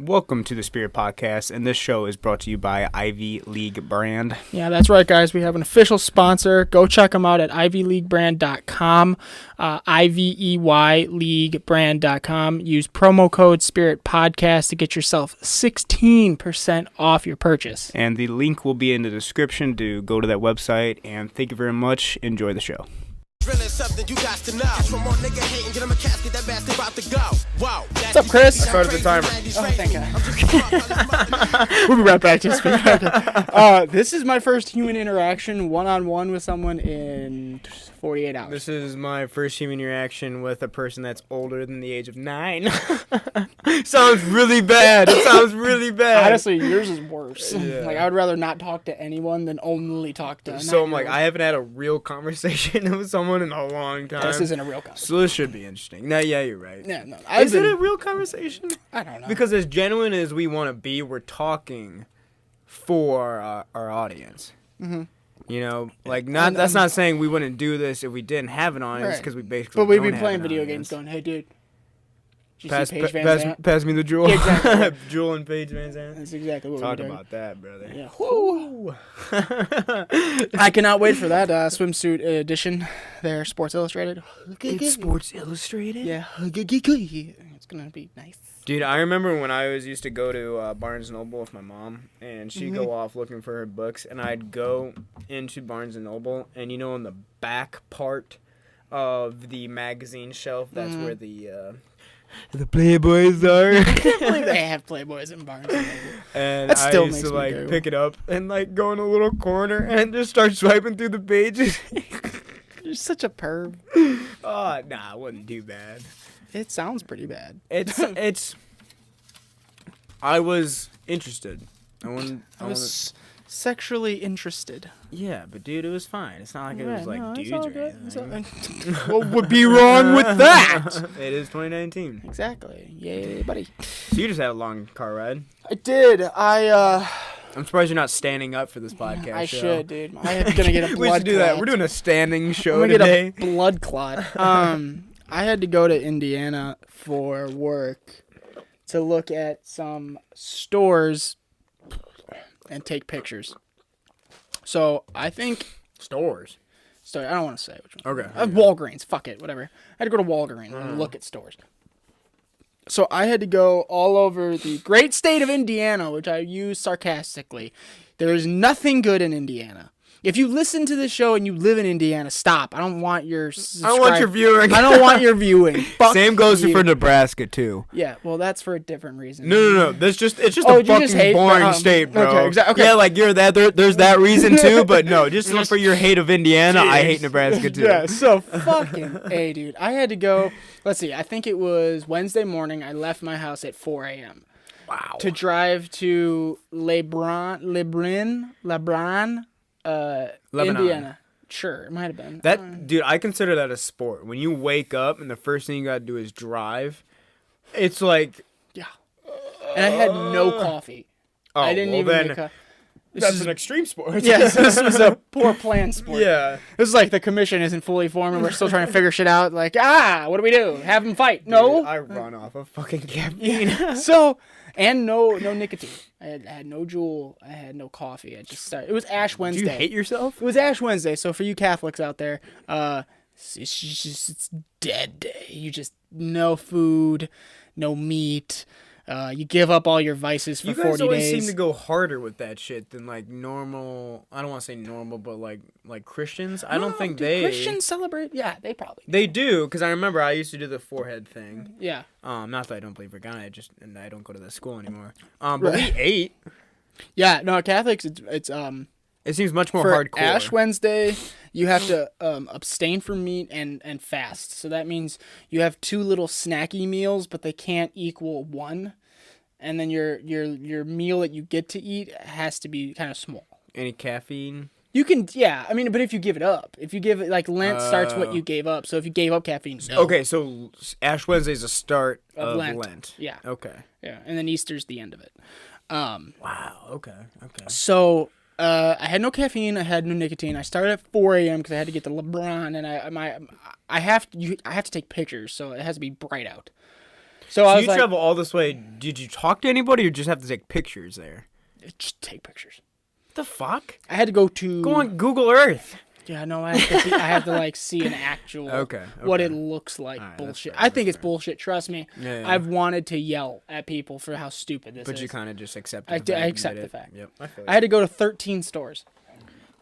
Welcome to the Spirit Podcast, and this show is brought to you by Ivy League Brand. Yeah, that's right, guys. We have an official sponsor. Go check them out at ivyleaguebrand.com, ivyleaguebrand.com. Use promo code Spirit Podcast to get yourself 16% off your purchase. And the link will be in the description to go to that website, and thank you very much. Enjoy the show. What's up, Chris? I started the timer. Oh, thank God. We'll be right back to Spirit. This is my first human interaction one-on-one with someone in 48 hours. This is my first human interaction with a person that's older than the age of 9. Sounds really bad. It sounds really bad. Honestly, yours is worse. Yeah. Like, I would rather not talk to anyone than only talk to So I'm like, I haven't had a real conversation with someone in a long time. This isn't a real conversation. So this should be interesting. No, yeah, you're right. Yeah, no. Is it a real conversation? I don't know. Because as genuine as we want to be, we're talking for our audience. Mm-hmm. You know, like that's not saying we wouldn't do this if we didn't have an audience, because we basically. But we'd don't be have playing an video audience. games, going, "Hey, dude, did you Pass, see Paige Van Zandt?" pass me the jewel. Yeah, exactly. Jewel and Paige Van Zandt. That's exactly what we're Talk doing. about that, brother. Yeah. Woo. I cannot wait for that swimsuit edition. There, Sports Illustrated. It's Sports Illustrated. Yeah, it's gonna be nice. Dude, I remember when I used to go to Barnes & Noble with my mom, and she'd go off looking for her books, and I'd go into Barnes & Noble, and in the back part of the magazine shelf, that's where the Playboys are. I can't believe they have Playboys in Barnes & Noble. And That still I used makes to me giggle. pick it up and go in a little corner and just start swiping through the pages. You're such a perv. Oh, nah, it wasn't too bad. It sounds pretty bad. It's. I was interested. I was sexually interested. Yeah, but dude, it was fine. It's not like it was dudes it's all or good. anything. What would be wrong with that? It is 2019. Exactly. Yay, buddy. So you just had a long car ride. I did. I'm surprised you're not standing up for this podcast. I show. should, dude. I'm gonna get a blood We should do clot. that. We're doing a standing show I'm gonna today. get a blood clot. I had to go to Indiana for work to look at some stores and take pictures. So I think Stores. I don't want to say which one. Okay. Walgreens. Fuck it. Whatever. I had to go to Walgreens and look at stores. So I had to go all over the great state of Indiana, which I use sarcastically. There is nothing good in Indiana. If you listen to this show and you live in Indiana, stop. I don't want your I don't want your viewing. I don't want your viewing. Fuck Same goes you. for Nebraska too. Yeah, well, that's for a different reason. No. It's just Oh, a you fucking just hate- boring state, bro. okay, exactly. Yeah, you're that. There's that reason too, but no, just for your hate of Indiana, I hate Nebraska too. Yeah, so fucking A, dude. I had to go, let's see, I think it was Wednesday morning. I left my house at 4 a.m. Wow. to drive to Lebanon, Indiana. Sure, it might have been. Dude, I consider that a sport. When you wake up and the first thing you gotta do is drive, it's like. Yeah. And I had no coffee. Oh, I didn't well even then, make a... That's an extreme sport. Yes, this was a poor plan sport. Yeah. This is like the commission isn't fully formed and we're still trying to figure shit out. Like, what do we do? Have them fight? No. Dude, I run off of fucking caffeine. And no nicotine. I had no Juul. I had no coffee. I just started. It was Ash Wednesday. Do you hate yourself? It was Ash Wednesday. So for you Catholics out there, it's dead day. You just no food, no meat. You give up all your vices for 40 days. You guys always seem to go harder with that shit than normal. I don't want to say normal, but like Christians. I don't think Christians celebrate. Yeah, they probably. They do, because I remember I used to do the forehead thing. Yeah. Not that I don't believe for God, and I don't go to that school anymore. But we ate. Yeah, no, Catholics. It's It seems much more for hardcore. Ash Wednesday, you have to abstain from meat and fast. So that means you have 2 little snacky meals, but they can't equal 1. And then your meal that you get to eat has to be kind of small. Any caffeine? You can, yeah. I mean, but if you give it up, if you give it Lent starts what you gave up. So if you gave up caffeine, no. Okay, so Ash Wednesday is the start of Lent. Yeah. Okay. Yeah, and then Easter's the end of it. Wow. Okay. So I had no caffeine. I had no nicotine. I started at 4 a.m. because I had to get to LeBron, and I have to take pictures, so it has to be bright out. So I was you like, travel all this way. Did you talk to anybody or just have to take pictures there? just take pictures. What the fuck? I had to go to. Go on Google Earth. Yeah, no, I have to like see an actual what it looks like. Right, bullshit. fair, I think it's bullshit. Trust me. Yeah. I've wanted to yell at people for how stupid this is. But you kind of just accepted. I accept the fact. Yep. I had to go to 13 stores.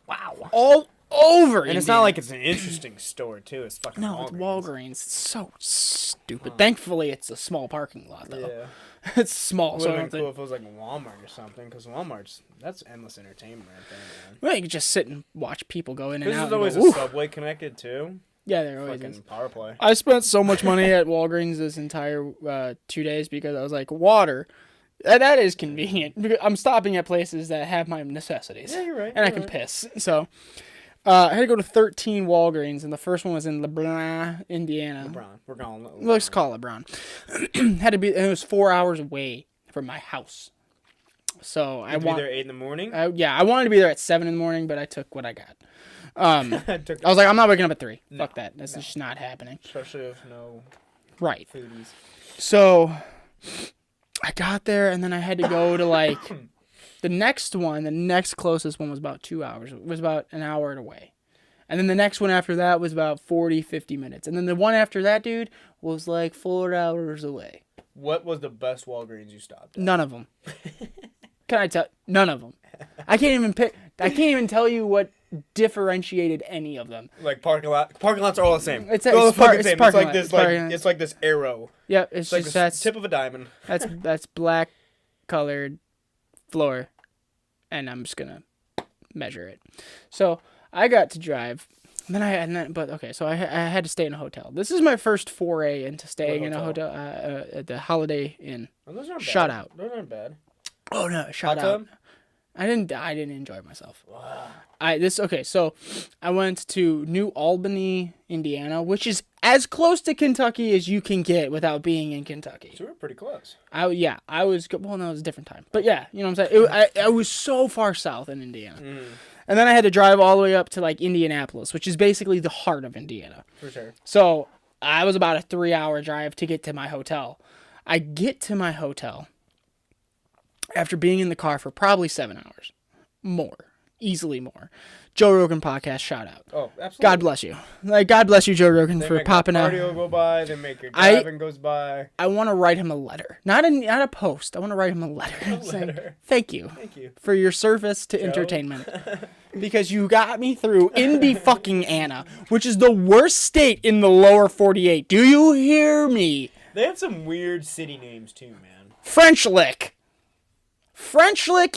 Wow. All over. And it's not like it's an interesting store too. It's fucking no, Walgreens. it's Walgreens. It's so stupid. Thankfully, it's a small parking lot though. Yeah. It's small, It so would I have don't been cool think. if it was like Walmart or something, because that's endless entertainment right there, man. Well, you can just sit and watch people go in and This out. is always and go, a "Ooh." Subway connected too. Yeah, there always Fucking is. power play. I spent so much money at Walgreens this entire 2 days because I was like, water. That is convenient. Because I'm stopping at places that have my necessities. Yeah, you're right. And I can piss. So I had to go to 13 Walgreens, and the first one was in LeBron, Indiana. LeBron. We're going. LeBron. Let's call it LeBron. Had to be. And it was 4 hours away from my house. So I Be there 8 in the morning. I wanted to be there at 7 in the morning, but I took what I got. I Took- was like, I'm not waking up at 3. No, Fuck that. That's just not happening. Especially if no Right. foodies. So I got there, and then I had to go to like the next one. The next closest one was about 2 hours. It was about an hour away. And then the next one after that was about 40, 50 minutes. And then the one after that, dude, was like 4 hours away. What was the best Walgreens you stopped at? None of them. Can I tell? None of them. I can't even tell you what differentiated any of them. Like parking lots are all the same. It's all the fucking it's same. It's parking like lot. this, It's parking like lot. it's like this arrow. Yeah, it's It's like just the tip of a diamond. that's black colored floor, and I'm just gonna measure it. So I got to drive. So I had to stay in a hotel. This is my first foray into staying in a hotel at the Holiday Inn. Oh, those aren't Shout bad. out. Those aren't bad. Oh no, shout Hot out. tub? I didn't enjoy myself. Wow. So I went to New Albany, Indiana, which is as close to Kentucky as you can get without being in Kentucky. So we're pretty close. Well, no, it was a different time. But yeah, you know what I'm saying? I was so far south in Indiana. And then I had to drive all the way up to like Indianapolis, which is basically the heart of Indiana. For sure. So I was about a 3-hour drive to get to my hotel. I get to my hotel after being in the car for probably 7 hours. More. Easily more. Joe Rogan podcast, shout out. Oh, absolutely. God bless you. Like, God bless you, Joe Rogan, They for make popping out. cardio go by. They make your driving goes by. I want to write him a letter. Not a post. I want to write him a letter. Saying, thank you. Thank you. For your service to entertainment. Because you got me through Indy fucking Anna, which is the worst state in the lower 48. Do you hear me? They have some weird city names too, man. French Lick,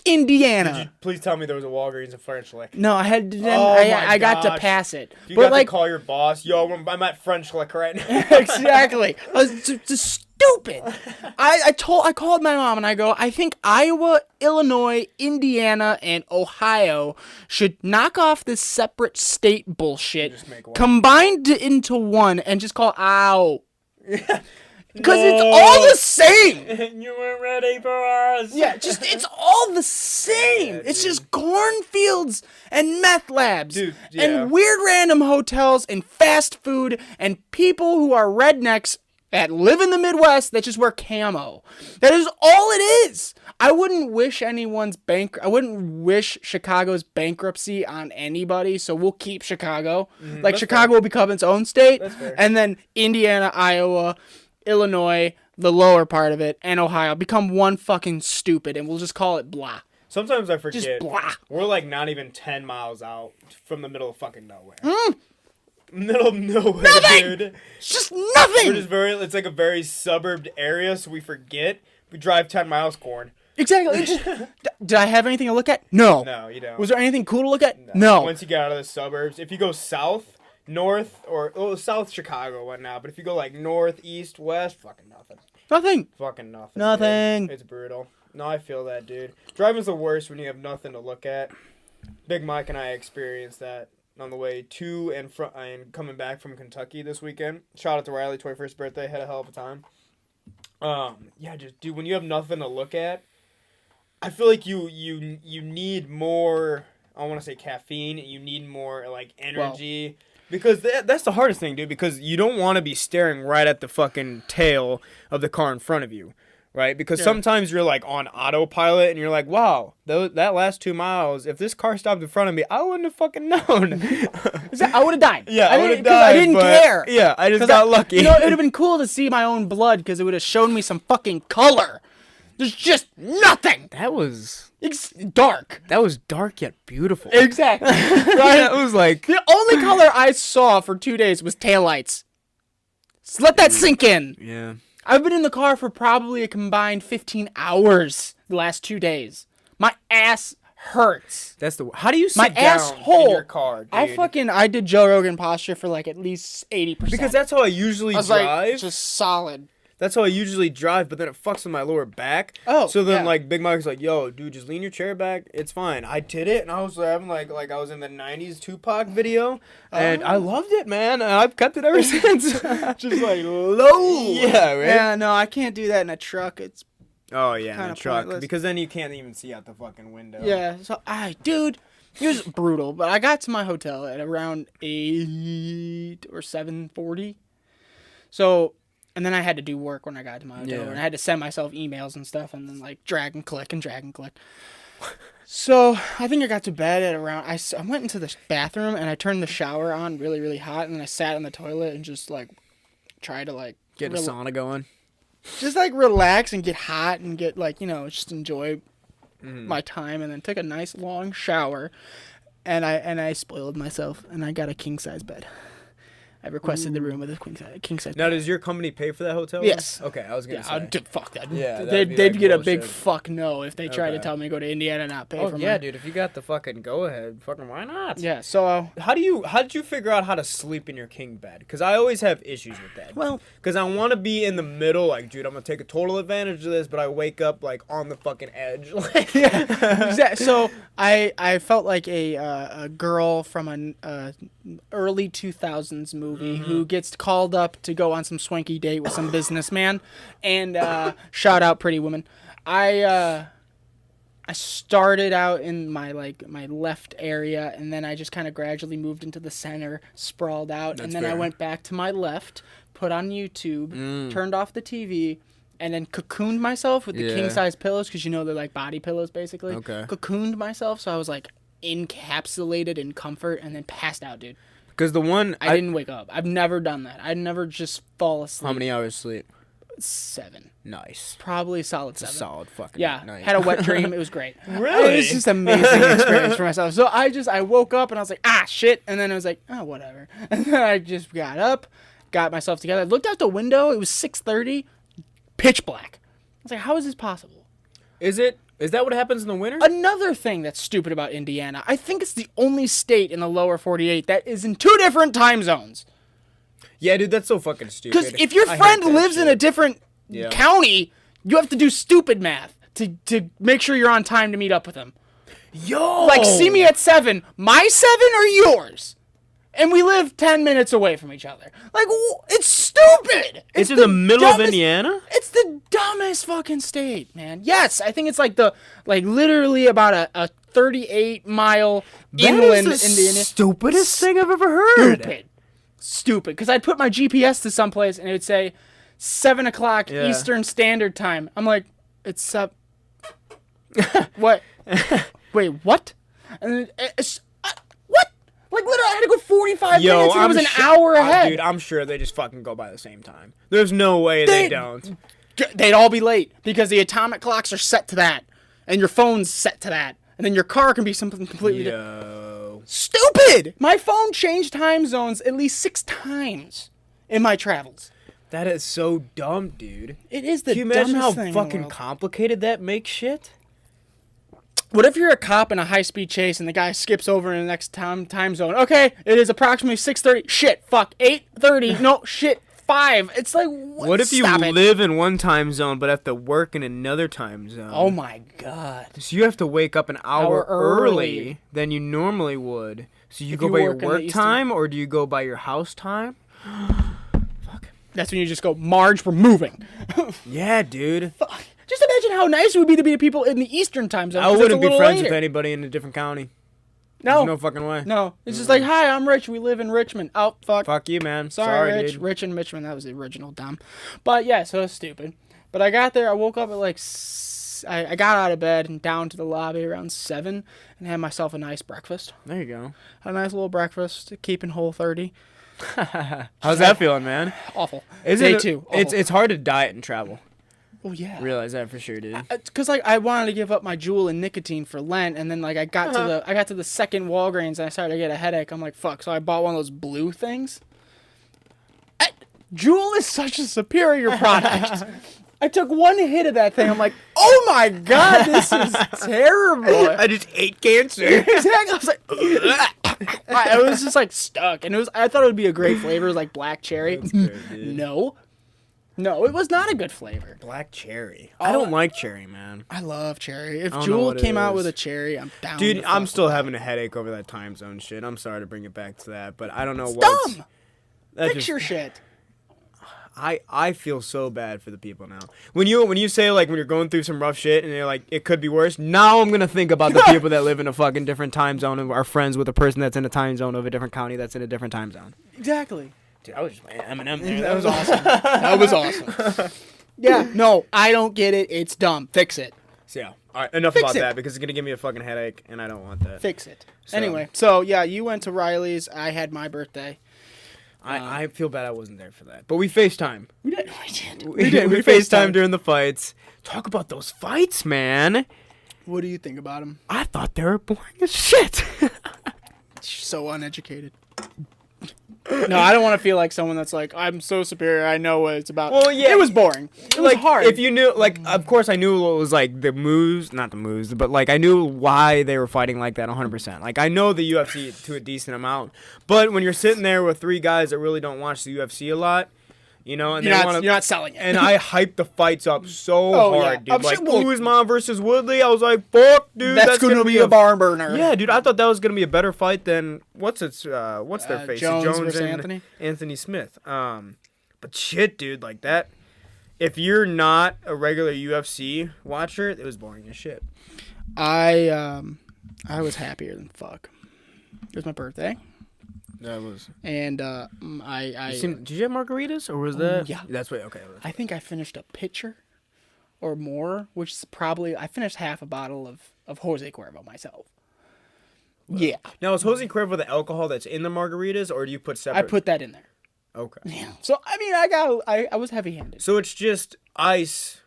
Indiana. Did you please tell me there was a Walgreens in French Lick? No, I had to. Oh I got to gosh. pass it. You But got like to call your boss. Yo, I'm at French Lick right now. exactly. I was just stupid. I called my mom and I go, I think Iowa, Illinois, Indiana, and Ohio should knock off this separate state bullshit, Just make one. combined into one, and just call OW. Because it's all the same. You weren't ready for us. Yeah, it's all the same. Yeah, it's dude. just cornfields and meth labs Dude, yeah. and weird random hotels and fast food and people who are rednecks that live in the Midwest that just wear camo. That is all it is. I wouldn't wish Chicago's bankruptcy on anybody, so we'll keep Chicago. Like that's Chicago will become its own state, That's fair. and then Indiana, Iowa, Illinois, the lower part of it, and Ohio become one fucking stupid, and we'll just call it blah. Sometimes I forget. Just blah. We're like not even 10 miles out from the middle of fucking nowhere. Middle of nowhere, Nothing! dude. It's just nothing! We're just it's like a very suburbed area, so we forget. We drive 10 miles, corn. Exactly. Did I have anything to look at? No. No, you don't. Was there anything cool to look at? No. Once you get out of the suburbs, if you go south, north, or South Chicago, whatnot, but if you go like north, east, west, fucking nothing. Nothing. Fucking nothing. Nothing. Dude. It's brutal. No, I feel that, dude. Driving's the worst when you have nothing to look at. Big Mike and I experienced that on the way to and coming back from Kentucky this weekend. Shout out to Riley, 21st birthday, had a hell of a time. Yeah, just dude, when you have nothing to look at, I feel like you need more. I want to say caffeine. You need more like energy. Because that's the hardest thing, dude, because you don't want to be staring right at the fucking tail of the car in front of you, right? Because sometimes you're, like, on autopilot, and you're like, wow, that last 2 miles, if this car stopped in front of me, I wouldn't have fucking known. I would have died. Yeah, I would have died. I didn't care. Yeah, I just got lucky. You know, it would have been cool to see my own blood, because it would have shown me some fucking color. There's just nothing. It's dark. That was dark yet beautiful. Exactly. Right? That was like... The only color I saw for 2 days was taillights. So let that sink in. Yeah. I've been in the car for probably a combined 15 hours the last 2 days. My ass hurts. How do you sit my down asshole. in your car, dude? I did Joe Rogan posture for like at least 80%. Because that's how I usually drive. Like, just solid. That's how I usually drive, but then it fucks with my lower back. Oh, so then like Big Mike's like, "Yo, dude, just lean your chair back. It's fine." I did it, and I was having like I was in the '90s Tupac video, and I loved it, man. And I've kept it ever since. Just like low. Yeah, right. Yeah, no, I can't do that in a truck. It's in a truck pointless. because then you can't even see out the fucking window. Yeah, so dude, it was brutal. But I got to my hotel at around 8 or 7:40. So. And then I had to do work when I got to my hotel, and I had to send myself emails and stuff, and then like drag and click. So I think I got to bed at around. I went into the bathroom and I turned the shower on really, really hot, and then I sat on the toilet and just like tried to like get a sauna going, just like relax and get hot and get like just enjoy my time, and then took a nice long shower, and I spoiled myself, and I got a king size bed. I requested the room with a king size. Now, does your company pay for that hotel? Yes. Okay, I was gonna say. Fuck that. Yeah, they'd like get bullshit. a big fuck no if they tried to tell me to go to Indiana and not pay for me. Yeah, dude. If you got the fucking go ahead, fucking why not? Yeah. So how did you figure out how to sleep in your king bed? Because I always have issues with that. Well, because I want to be in the middle, like, dude, I'm gonna take a total advantage of this, but I wake up like on the fucking edge. Like, exactly. So I felt like a girl from an early 2000s movie who gets called up to go on some swanky date with some businessman, and shout out Pretty Woman. I started out in my left area, and then I just kind of gradually moved into the center, sprawled out, and then I went back to my left, put on YouTube, turned off the TV, and then cocooned myself with the king size pillows, because they're like body pillows basically. Okay. Cocooned myself, so I was like encapsulated in comfort, and then passed out, dude. Because the one I didn't wake up. I've never done that. I'd never just fall asleep. How many hours sleep? 7. Nice. Probably a solid 7. Solid fucking night. Had a wet dream. It was great. Really? It was just an amazing experience for myself. So I woke up and I was like, shit. And then I was like, whatever. And then I just got up, got myself together. I looked out the window. It was 6:30, pitch black. I was like, how is this possible? Is that what happens in the winter? Another thing that's stupid about Indiana, I think it's the only state in the lower 48 that is in 2 different time zones. Yeah, dude, that's so fucking stupid. Because if your friend lives in a different county, you have to do stupid math to make sure you're on time to meet up with them. Yo! Like, see me at 7. My 7 or yours? And we live 10 minutes away from each other. Like, it's stupid. It's in the middle of Indiana? It's the dumbest fucking state, man. Yes, I think it's literally about a 38-mile inland Indiana. Stupidest thing I've ever heard. Stupid. Because I'd put my GPS to someplace and it would say 7 o'clock Eastern Standard Time. I'm like, it's what? Wait, what? And it's what? Like, literally, I had to go 45 minutes and it was an hour ahead. Dude, I'm sure they just fucking go by the same time. There's no way they don't. They'd all be late because the atomic clocks are set to that, and your phone's set to that, and then your car can be something completely different. Stupid! My phone changed time zones at least 6 times in my travels. That is so dumb, dude. It is the dumbest thing. Can you imagine how fucking complicated that makes shit? What if you're a cop in a high-speed chase and the guy skips over in the next time zone? Okay, it is approximately 6:30. Shit, fuck, 8:30. No, shit, 5. It's like, what if you live in one time zone but have to work in another time zone? Oh my god. So you have to wake up an hour early than you normally would. So you go by your work time, or do you go by your house time? Fuck. That's when you just go, Marge, we're moving. Yeah, dude. Fuck. Just imagine how nice it would be to be the people in the Eastern time zone. I wouldn't be friends with anybody in a different county. No. There's no fucking way. No. It's just like, hi, I'm Rich. We live in Richmond. Oh, fuck. Fuck you, man. Sorry, Rich. Dude. Rich and Richmond. That was the original, dumb. But yeah, so it's stupid. But I got there. I woke up at like, I got out of bed and down to the lobby around 7 and had myself a nice breakfast. There you go. Had a nice little breakfast, keeping Whole30. How's that feeling, man? Awful. Is Day it? 2. It's hard to diet and travel. Oh yeah. Realize that for sure, dude. Because like I wanted to give up my Juul and nicotine for Lent, and then like I got to the second Walgreens and I started to get a headache. I'm like, fuck. So I bought one of those blue things. Juul is such a superior product. I took one hit of that thing. I'm like, oh my god, this is terrible. I just ate cancer. Exactly. I was like, it was just like stuck, and I thought it would be a great flavor, it was like black cherry. That's good, dude. No, it was not a good flavor. Black cherry. I don't like cherry, man. I love cherry. If I don't know Juul what it came out is. with a cherry, I'm down. Dude, to I'm fuck still with having a headache over that time zone shit. I'm sorry to bring it back to that, but I don't know it. what. Dumb. Fix your shit. I feel so bad for the people now. When you say like when you're going through some rough shit and you're like it could be worse. Now I'm gonna think about the people that live in a fucking different time zone and are friends with a person that's in a time zone of a different county that's in a different time zone. Exactly. Dude, I was just playing Eminem there. That was awesome. That was awesome. Yeah. No, I don't get it. It's dumb. Fix it. So yeah. All right. Enough Fix about it. that because it's gonna give me a fucking headache and I don't want that. Fix it. So- Anyway, so yeah, you went to Riley's. I had my birthday. I feel bad I wasn't there for that. But we FaceTime. We did. We did. We did. We FaceTime during the fights. Talk about those fights, man. What do you think about him? I thought they were boring as shit. So uneducated. No, I don't want to feel like someone that's like, I'm so superior, I know what it's about. Well, yeah. It was boring. It was like, hard. if you knew, like, of course I knew what was, like, the moves, not the moves, but, like, I knew why they were fighting like that 100%. Like, I know the UFC to a decent amount, but when you're sitting there with three guys that really don't watch the UFC a lot, you know, and you're not selling it. And I hyped the fights up so Oh, hard, yeah. dude. Like, Well, Usman versus Woodley, I was like, fuck, dude. that's going to be a barn burner. Yeah, dude, I thought that was gonna be a better fight than what's their face? Jones versus Anthony? Anthony Smith. But shit, dude, like that. If you're not a regular UFC watcher, it was boring as shit. I was happier than fuck. It was my birthday, That was. and Did you have margaritas or was that? yeah. That's what. Okay. I think I finished a pitcher or more, which is probably I finished half a bottle of Jose Cuervo myself. Yeah, Now is Jose Cuervo the alcohol that's in the margaritas, or do you put separate? I put that in there. Okay. Yeah. So I mean, I was heavy handed. So it's just ice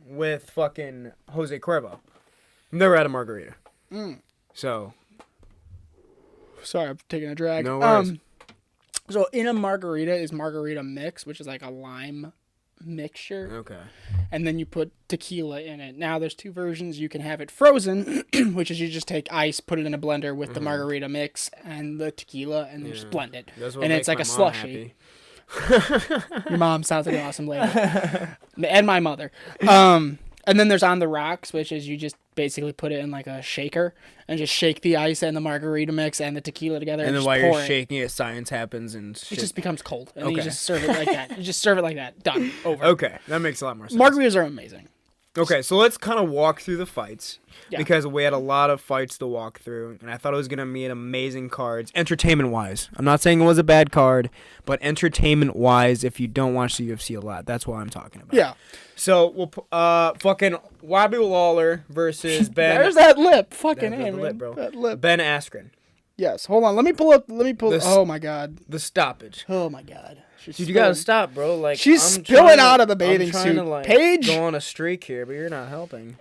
with fucking Jose Cuervo. Never had a margarita. So. Sorry, I'm taking a drag. No worries. So in a margarita is margarita mix, which is like a lime mixture, Okay. and then you put tequila in it. Now there's two versions. You can have it frozen, which is you just take ice, put it in a blender with the margarita mix and the tequila, and then just blend it. That's what And makes it's like my a mom slushy. happy. Your mom sounds like an awesome lady, and my mother. And then there's on the rocks, which is you just basically put it in like a shaker and just shake the ice and the margarita mix and the tequila together. And then just while you're pour it. shaking it, science happens and It shit. just becomes cold, and then you Okay. just serve it like that. You just serve it like that. Done. Over. Okay, that makes a lot more sense. Margaritas are amazing. Okay, so let's kind of walk through the fights. Yeah. Because we had a lot of fights to walk through, and I thought it was going to be an amazing cards, entertainment-wise. I'm not saying it was a bad card, but entertainment-wise, if you don't watch the UFC a lot, that's what I'm talking about. Yeah. So, we'll fucking Robbie Lawler versus Ben. There's that lip. Fucking That A, lip, man. bro. That lip. Ben Askren. Yes. Hold on. Let me pull up. This- Oh my god. The stoppage. Oh my god. Dude, you gotta stop, bro. Like She's I'm spilling trying to- out of the bathing I'm trying suit. To, like, Paige? go on a streak here, but you're not helping.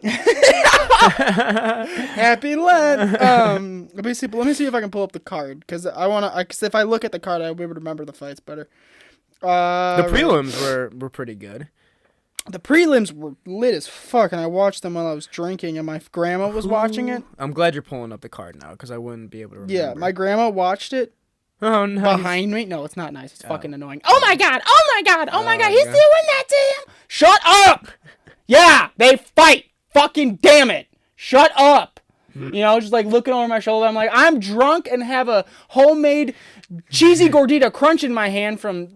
Happy Lent. Let me see if I can pull up the card because Cause if I look at the card, I'll be able to remember the fights better. The prelims were pretty good. The prelims were lit as fuck, and I watched them while I was drinking, and my grandma was watching it. I'm glad you're pulling up the card now because I wouldn't be able to remember. Yeah, my grandma watched it Oh no. behind me. No, it's not nice. It's fucking annoying. Oh my god! Oh my god! Oh my god! He's God. doing that to him! Shut up! Yeah, they fight. Fucking damn it! Shut up! You know, just like looking over my shoulder. I'm like, I'm drunk and have a homemade cheesy gordita crunch in my hand from.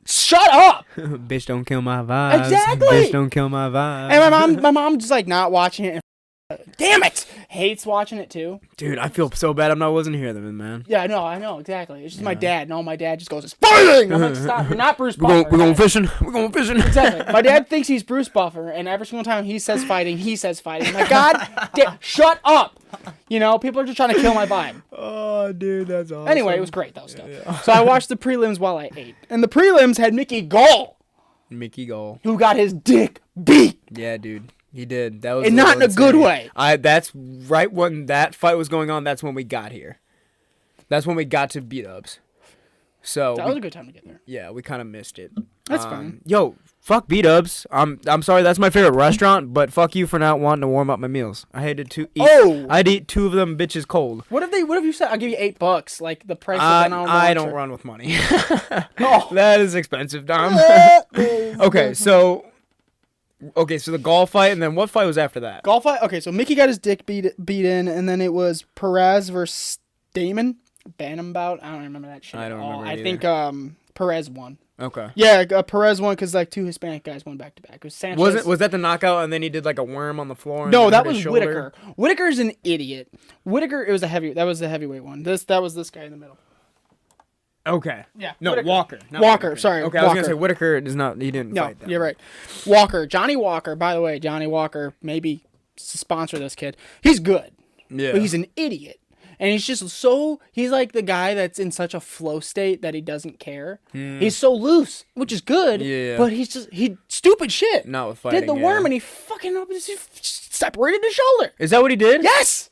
Shut up! Bitch, don't kill my vibes. Exactly. Bitch, don't kill my vibes. And my mom just like not watching it. And damn it, hates watching it too. Dude, I feel so bad I wasn't here then, man. Yeah, I know, exactly. It's just my dad. No, my dad just goes, it's fighting! I'm like, stop, you're not Bruce Buffer. We're going fishing. We're going fishing. Exactly. My dad thinks he's Bruce Buffer, and every single time he says fighting, he says fighting. I'm like, God, shut up! You know, people are just trying to kill my vibe. Oh, dude, that's awesome. Anyway, it was great, though, still. Yeah. So I watched the prelims while I ate. And the prelims had Mickey Gall. Who got his dick beat. Yeah, dude. He did. That was and not in a good way. That's right when that fight was going on. That's when we got here. That's when we got to B-Dubs. So that was a good time to get there. Yeah, we kind of missed it. That's fine. Yo, fuck B-Dubs. I'm sorry. That's my favorite restaurant, but fuck you for not wanting to warm up my meals. I had to eat. Oh, I'd eat 2 of them bitches cold. What if you said I'll give you $8, like the price of an hour? I don't run with money. Oh, that is expensive, Dom. Okay, so the Gall fight, and then what fight was after that? Gall fight. Okay, so Mickey got his dick beat in, and then it was Perez versus Damon. Bantam bout. I don't remember that shit. I don't remember. I think Perez won. Okay. Yeah, Perez won because like 2 Hispanic guys won back to back. It was Sanchez. Was that the knockout, and then he did like a worm on the floor? No, that was Whitaker. Whitaker's an idiot. Whitaker, that was the heavyweight one. That was this guy in the middle. Okay. Yeah. No, Whitaker. Walker. Sorry. Okay, Walker. I was gonna say Whitaker does not. He didn't fight that. You're right. Walker, Johnny Walker. By the way, Johnny Walker, maybe sponsor this kid. He's good. Yeah. But he's an idiot. And he's like the guy that's in such a flow state that he doesn't care. He's so loose, which is good. Yeah. But he stupid shit. Not with fighting. Did the worm and he separated his shoulder. Is that what he did? Yes.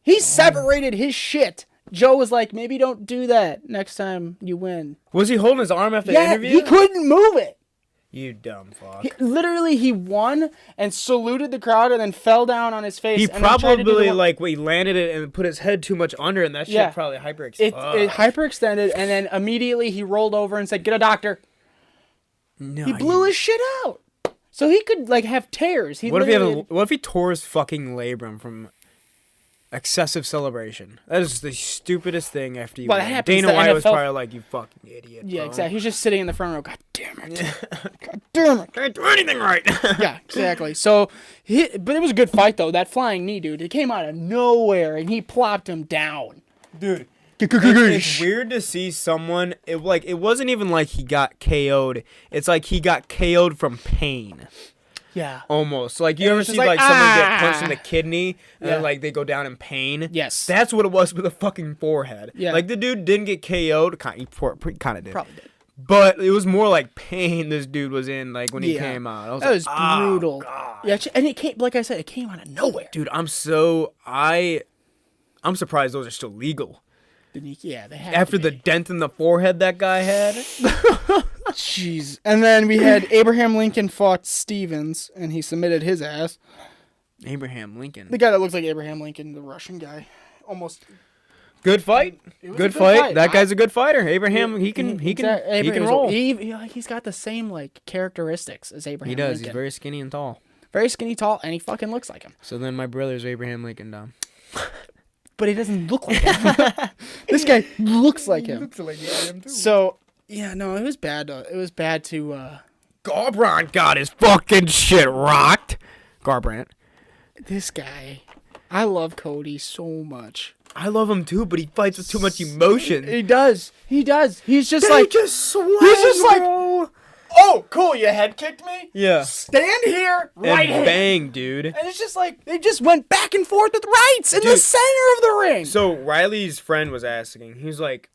He separated his shit. Joe was like, maybe don't do that next time you win. Was he holding his arm after the interview? He couldn't move it. You dumb fuck. He won and saluted the crowd and then fell down on his face. He and probably he landed it and put his head too much under, and that shit probably hyperextended. It hyperextended, and then immediately he rolled over and said, "Get a doctor." No, he blew his shit out, so he could like have tears. What if he tore his fucking labrum from excessive celebration? That is the stupidest thing after you. Well, Dana White was probably like, "You fucking idiot." Yeah, bro. exactly. He was just sitting in the front row. God damn it! God damn it! Can't do anything right. Yeah, exactly. So, but it was a good fight though. That flying knee, dude, it came out of nowhere, and he plopped him down. Dude, it's weird to see someone. It wasn't even like he got KO'd. It's like he got KO'd from pain. Yeah. Almost. Like, you ever see, like, someone get punched in the kidney and then, like, they go down in pain? Yes. That's what it was with the fucking forehead. Yeah. Like, the dude didn't get KO'd. He kind of did. Probably did. But it was more like pain this dude was in, like, when he came out. That was brutal. God. Yeah, and it came, like I said, it came out of nowhere. Dude, I'm surprised those are still legal. Yeah, they have After the dent in the forehead that guy had. Jeez. And then we had Abraham Lincoln fought Stevens, and he submitted his ass. Abraham Lincoln. The guy that looks like Abraham Lincoln, the Russian guy. Almost. Good fight. Good fight. That guy's a good fighter. Abraham, he can roll. He's got the same like characteristics as Abraham Lincoln. He does. He's very skinny and tall. Very skinny, tall, and he fucking looks like him. So then my brother's Abraham Lincoln, Dom. But he doesn't look like him. This guy looks like him. He looks like him too. So, yeah, no, it was bad. It was bad to... Garbrandt got his fucking shit rocked. Garbrandt. This guy. I love Cody so much. I love him too, but he fights with too much emotion. He does. He's just He's just like, oh, cool, you head kicked me? Yeah. Stand here, right hand. Bang, dude. And it's just like, they just went back and forth with rights in the center of the ring. So Riley's friend was asking, he was like,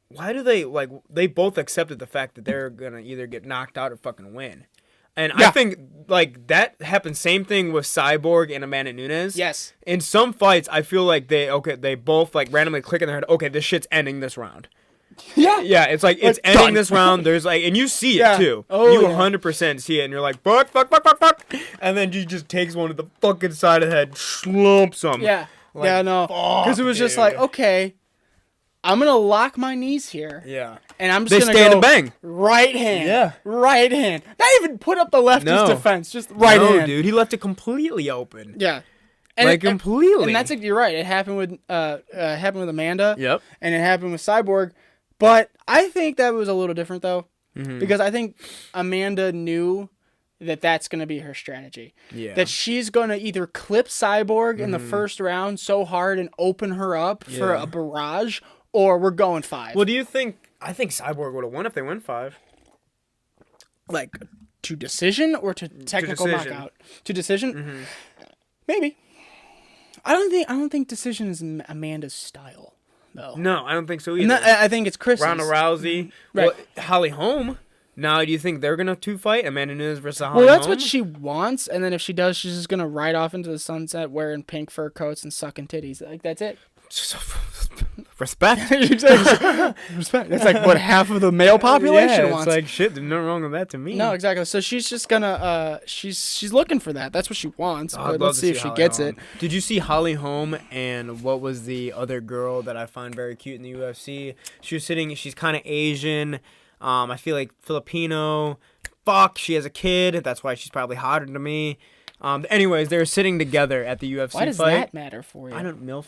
why do they both accepted the fact that they're going to either get knocked out or fucking win. And I think, like, that happened, same thing with Cyborg and Amanda Nunes. Yes. In some fights, I feel like they both, like, randomly click in their head, okay, this shit's ending this round. Yeah. Yeah, it's like, it's ending done. This round. There's like, and you see it too. Oh, you 100% see it, and you're like, fuck. And then he just takes one to the fucking side of the head, slumps him. Yeah. Like, yeah, no. Because it was just like, okay, I'm going to lock my knees here. Yeah. And I'm just going to stand and bang. Right hand. Yeah. Right hand. Not even put up the lefty's defense. Just right hand. No, dude. He left it completely open. Yeah. And completely. And that's you're right. It happened with Amanda. Yep. And it happened with Cyborg. But I think that was a little different though, because I think Amanda knew that's going to be her strategy. Yeah. That she's going to either clip Cyborg in the first round so hard and open her up for a barrage, or we're going 5. Well, do you think... I think Cyborg would have won if they went 5. Like, to decision or to technical knockout? To decision? Mm-hmm. Maybe. I don't think decision is Amanda's style, though. No, I don't think so either. No, I think it's Chris's. Ronda Rousey. Right. Well, Holly Holm. Now, do you think they're going to fight? Amanda Nunes versus Holly Well, that's Holm? what she wants, and then if she does, she's just going to ride off into the sunset wearing pink fur coats and sucking titties. Like, that's it. Respect. Respect. That's like what half of the male population wants. It's like, shit, there's nothing wrong with that to me. No, exactly. So she's just gonna she's looking for that. That's what she wants. I'd But love let's to see if she Holly gets Holm. it. Did you see Holly Holm and what was the other girl that I find very cute in the UFC? She was sitting, she's kind of Asian. I feel like Filipino. Fuck, she has a kid. That's why she's probably hotter than me. Anyways, they were sitting together at the UFC fight. Why does that matter for you? I don't know.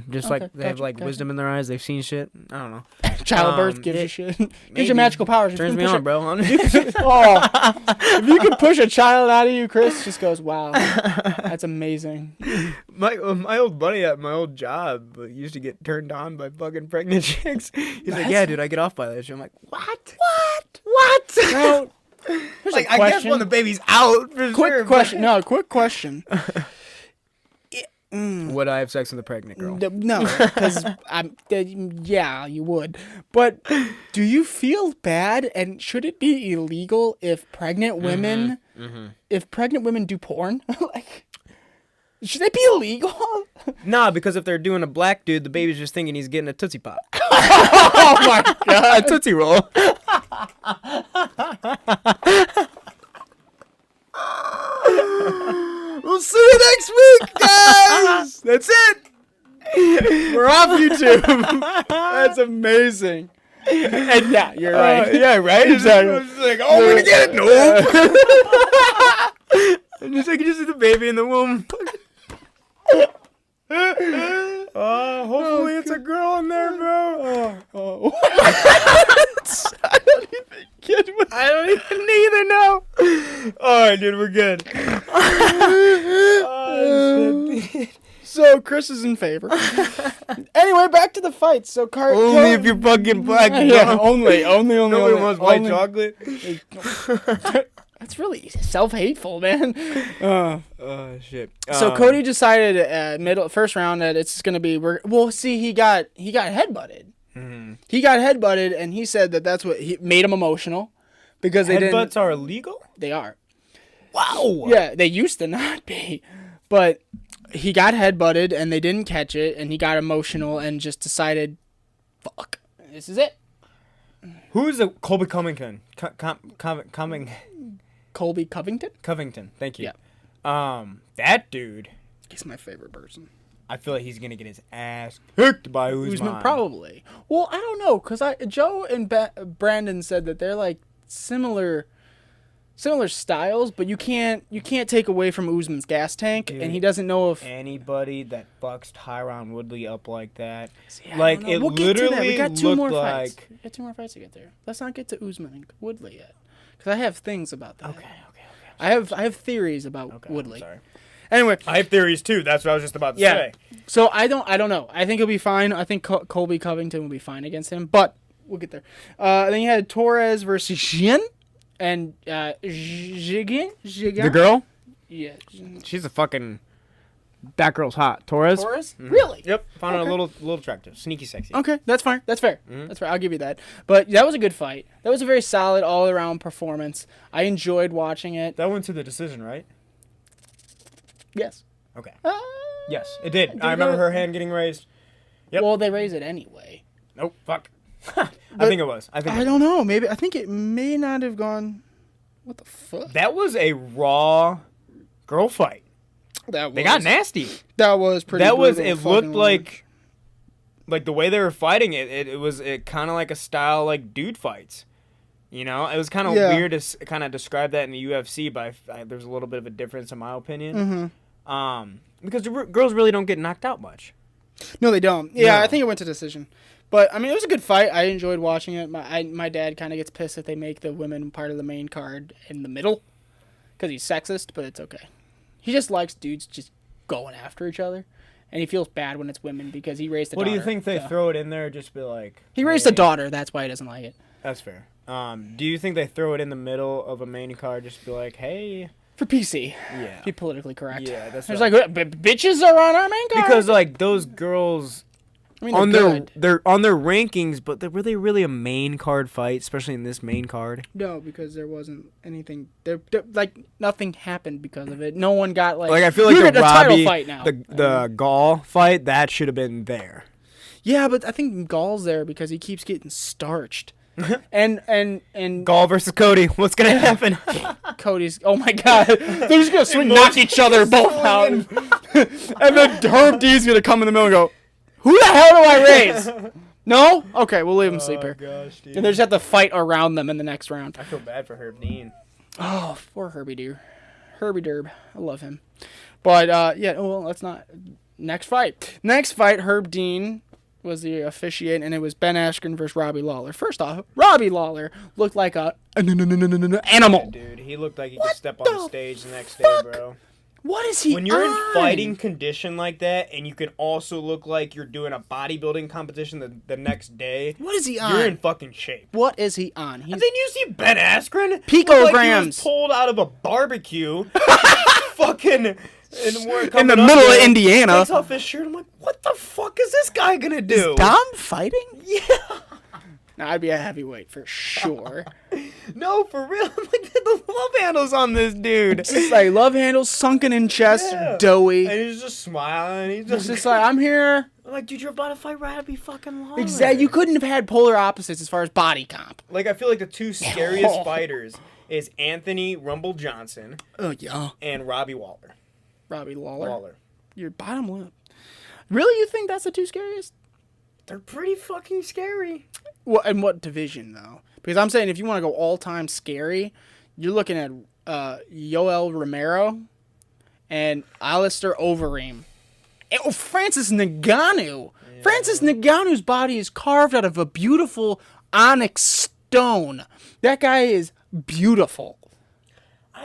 Just Okay, like they have gotcha, like gotcha. wisdom in their eyes. They've seen shit. I don't know. Childbirth gives you shit. Gives maybe. you magical powers. Turns me on, bro. Oh, if you could push a child out of you, Chris just goes, wow, that's amazing. My old buddy at my old job used to get turned on by fucking pregnant chicks. He's like, yeah, dude, I get off by that shit. I'm like, what? Now, here's Like, a I guess question. when the baby's out. For Quick sure, question. No, quick question. Would I have sex with a pregnant girl? No, because yeah, you would. But do you feel bad? And should it be illegal if pregnant women, if pregnant women do porn? Like, should it be illegal? Nah, because if they're doing a black dude, the baby's just thinking he's getting a Tootsie Pop. Oh my god, A Tootsie Roll. We'll see you next week, guys. That's it. we're off YouTube. That's amazing. And yeah, you're right. Yeah, right. Exactly. It's like, oh, we're gonna get it. No. And just like, you just see the baby in the womb. Hopefully it's a girl in there, bro. I don't even get what. I don't even either now. All right, dude, we're good. So Chris is in favor. Anyway, back to the fight. So Only if you're fucking black, bro. yeah, only. Nobody wants white chocolate. That's really self-hateful, man. Oh shit. So Cody decided first round that it's gonna be he got headbutted. Mm-hmm. He got headbutted, and he said that's what made him emotional because they didn't. Headbutts are illegal? They are. Wow. Yeah, they used to not be, but he got headbutted and they didn't catch it, and he got emotional and just decided, "Fuck, this is it." Who's the Colby Covington? Colby Covington? Covington. Thank you. Yeah. That dude. He's my favorite person. I feel like he's gonna get his ass kicked by Usman. Probably. Well, I don't know, cause Joe and Brandon said that they're like similar styles, but you can't take away from Usman's gas tank, Dude, and he doesn't know if anybody that fucks Tyron Woodley up like that. See, like it we'll get to that. We literally got two looked more like. fights. We got 2 more fights to get there. Let's not get to Usman and Woodley yet, because I have things about that. Okay. I have theories about Woodley. I'm sorry. Anyway, I have theories too. That's what I was just about to yeah. say. So I don't know. I think he'll be fine. I think Colby Covington will be fine against him, but we'll get there. Then you had Torres versus Jian and Jigen. The girl? Yeah. She's a fucking. That girl's hot. Torres? Mm-hmm. Really? Yep. Found her Okay. a little attractive. Sneaky sexy. Okay, that's fine. That's fair. Mm-hmm. That's fair. I'll give you that. But that was a good fight. That was a very solid all-around performance. I enjoyed watching it. That went to the decision, right? Yes. Okay. Yes, it did. Did I it remember go- her hand getting raised. Yep. Well, they raise it anyway. Nope. Fuck. I think it was. I don't know. Maybe I think it may not have gone. What the fuck? That was a raw girl fight. They got nasty. That was pretty. That was. brutal It fucking looked work. like the way they were fighting it. It was kind of like a style like dude fights. You know, it was kind of weird to kind of describe that in the UFC, but there's a little bit of a difference in my opinion. Mm-hmm. Because the girls really don't get knocked out much. No, they don't. Yeah, No. I think it went to decision. But I mean, it was a good fight. I enjoyed watching it. My dad kind of gets pissed if they make the women part of the main card in the middle. because he's sexist, but it's okay. He just likes dudes just going after each other, and he feels bad when it's women because he raised a daughter. What do you think they throw it in there? Just be like, he raised a daughter. That's why he doesn't like it. That's fair. Do you think they throw it in the middle of a main card? Just be like, hey. For PC. Yeah. Be politically correct. Yeah, that's There's like bitches are on our main card. Because like those girls. I mean, they're on their rankings, but were they really a main card fight, especially in this main card? No, because there wasn't anything. Like nothing happened because of it. No one got like. Like I feel like the title fight now. the Gall fight that should have been there. Yeah, but I think Gall's there because he keeps getting starched. and Gall versus Cody. What's gonna happen? Cody's. Oh my God! They're just gonna knock each other both out, and then Herb D's gonna come in the middle and go, "Who the hell do I raise?" No? Okay, we'll leave him sleeper. Gosh, dude. And they just have to fight around them in the next round. I feel bad for Herb Dean. Oh, poor Herbie dear. Herbie Derb. I love him. But yeah. Well, let's not. Next fight. Herb Dean was the officiate, and it was Ben Askren versus Robbie Lawler. First off, Robbie Lawler looked like a animal. Dude, he looked like he could step on the stage the next day, bro. What is he When you're on? in fighting condition like that, and you can also look like you're doing a bodybuilding competition the next day, What is he on? you're in fucking shape. What is he on? And then you see Ben Askren, Picograms. like he was pulled out of a barbecue, fucking in the middle of Indiana. Takes off his shirt. I'm like, what the fuck is this guy gonna do? Is Dom fighting? Yeah. Now, I'd be a heavyweight for sure. No, for real. I'm like, the love handles on this dude. It's like love handles, sunken in chest, doughy. And he's just smiling. It's just like, I'm here. I'm like, dude, you're about to fight Robbie fucking Lawler. Exactly. You couldn't have had polar opposites as far as body comp. Like, I feel like the two scariest fighters is Anthony Rumble Johnson. Oh, yeah. And Robbie Lawler. Robbie Lawler. Your bottom lip. Really? You think that's the two scariest? They're pretty fucking scary. Well, in what division, though? Because I'm saying if you want to go all-time scary, you're looking at Yoel Romero and Alistair Overeem. Oh, Francis Ngannou. Yeah. Francis Ngannou's body is carved out of a beautiful onyx stone. That guy is beautiful.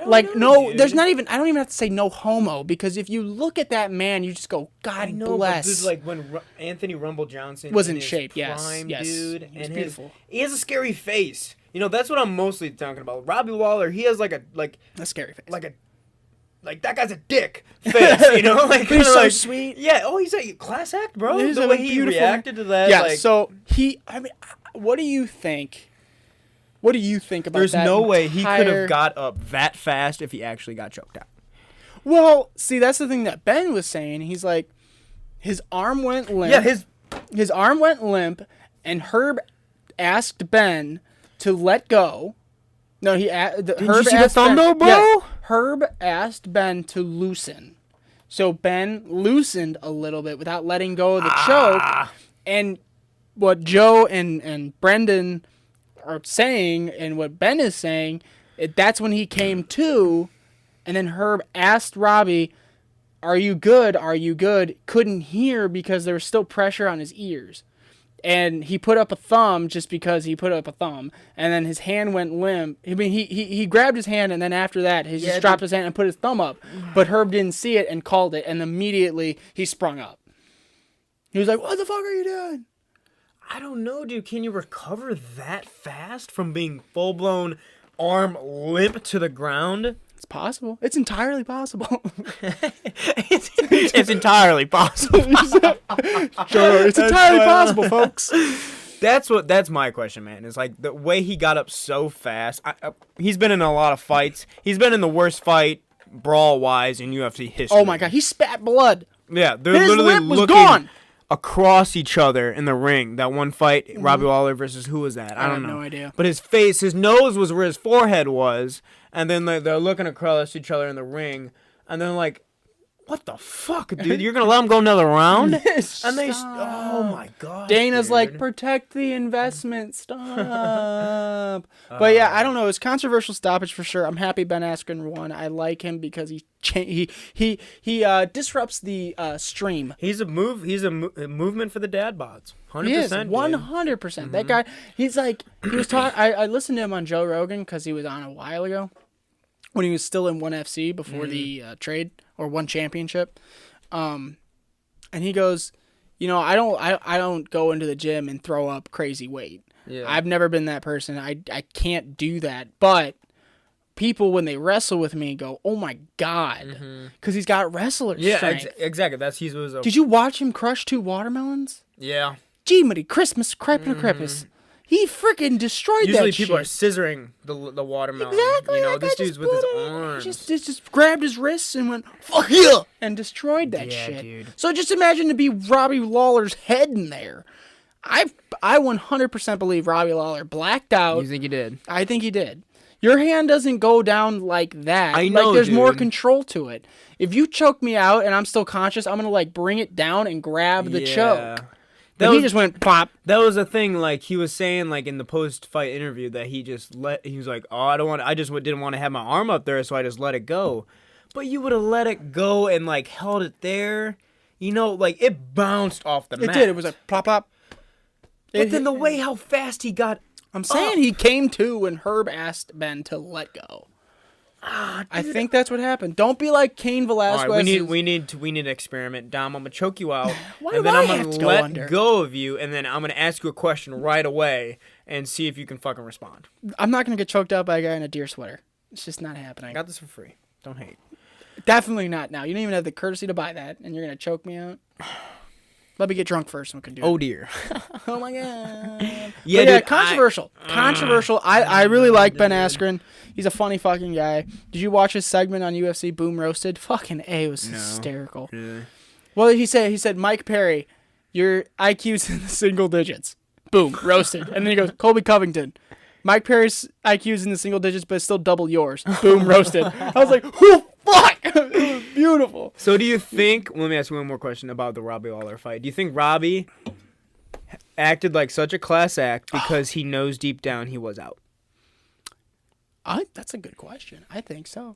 Dude. There's not even. I don't even have to say no homo, because if you look at that man, you just go, God bless. But this is like when Anthony Rumble Johnson was in his shape. Prime, Yes, dude, he was beautiful. He has a scary face. You know, that's what I'm mostly talking about. Robbie Lawler, he has a scary face. Like that guy's a dick face, you know? Like, but he's so sweet. Yeah. Oh, he's a class act, bro. He's the way he reacted to that. Yeah. Like, so what do you think? What do you think about there's that? There's no way he could have got up that fast if he actually got choked out. Well, see, that's the thing that Ben was saying. He's like, his arm went limp. Yeah, his arm went limp, and Herb asked Ben to let go. No, Did you see the thumb though, bro? Yeah, Herb asked Ben to loosen. So Ben loosened a little bit without letting go of the choke. And what Joe and Brendan are saying, and what Ben is saying, that's when he came to, and then Herb asked Robbie, "Are you good? Are you good?" Couldn't hear because there was still pressure on his ears. And he put up a thumb just because he put up a thumb, and then his hand went limp. I mean, he grabbed his hand, and then after that, he just dropped his hand and put his thumb up. But Herb didn't see it and called it, and immediately he sprung up. He was like, "What the fuck are you doing?" I don't know, dude. Can you recover that fast from being full-blown arm limp to the ground? It's possible. It's entirely possible. It's entirely possible. Sure, it's entirely possible, folks. That's my question, man. Is like the way he got up so fast. He's been in a lot of fights. He's been in the worst fight brawl-wise in UFC history. Oh my God, he spat blood. Yeah, they're His literally lip was looking gone. Across each other in the ring. That one fight, Robbie Lawler versus who was that? I don't know. I have no idea. But his nose was where his forehead was, and then they're looking across each other in the ring, and then like, what the fuck, dude? You're gonna let him go another round? And they, oh my God. Dana's dude. like, protect the investment. Stop. But yeah, I don't know. It's controversial stoppage for sure. I'm happy Ben Askren won. I like him because he disrupts the stream. He's a movement for the dad bods. 100%. He is 100%. That guy. He's like, he was talking. I listened to him on Joe Rogan because he was on a while ago. when he was still in ONE FC before the trade or ONE Championship. And he goes, I don't go into the gym and throw up crazy weight. Yeah. I've never been that person. I can't do that. But people, when they wrestle with me, go, "Oh my god," because he's got wrestler strength. Exactly. Did you watch him crush 2 watermelons? Yeah. Gee, Merry Christmas, crap and crepus. He freaking destroyed Usually that shit. people are scissoring the watermelon. Exactly. This dude's with his arms. He just grabbed his wrists and went, "Fuck yeah," and destroyed that shit. Dude. So just imagine to be Robbie Lawler's head in there. I 100% believe Robbie Lawler blacked out. You think he did? I think he did. Your hand doesn't go down like that. I know, there's more dude. control to it. If you choke me out and I'm still conscious, I'm gonna bring it down and grab the choke. He just went pop. That was a thing. He was saying, in the post-fight interview, that he was like, "Oh, I just didn't want to have my arm up there, so I just let it go." But you would have let it go and held it there. It bounced off the mat. It did. It was like plop plop. But then the way how fast he got. I'm saying he came to when Herb asked Ben to let go. I think that's what happened. Don't be like Cain Velasquez. All right, we need to experiment, Dom. I'm gonna choke you out, Why and then do I I'm have gonna to go let under? go of you, and then I'm gonna ask you a question right away and see if you can fucking respond. I'm not gonna get choked out by a guy in a deer sweater. It's just not happening. I got this for free. Don't hate. Definitely not now. You don't even have the courtesy to buy that, and you're gonna choke me out. Let me get drunk first, and we can do it. Oh dear. Oh my god. Yeah, dude, controversial. Controversial. I really like Ben Askren. He's a funny fucking guy. Did you watch his segment on UFC Boom Roasted? Fucking A, it was hysterical. Really? Well, he said, Mike Perry, your IQ's in the single digits. Boom, roasted. And then he goes, Colby Covington. Mike Perry's IQ's in the single digits, but it's still double yours. Boom, roasted. I was like, whoo, fuck! It was beautiful. So do you think, let me ask you one more question about the Robbie Lawler fight. Do you think Robbie acted like such a class act because he knows deep down he was out? That's a good question. I think so.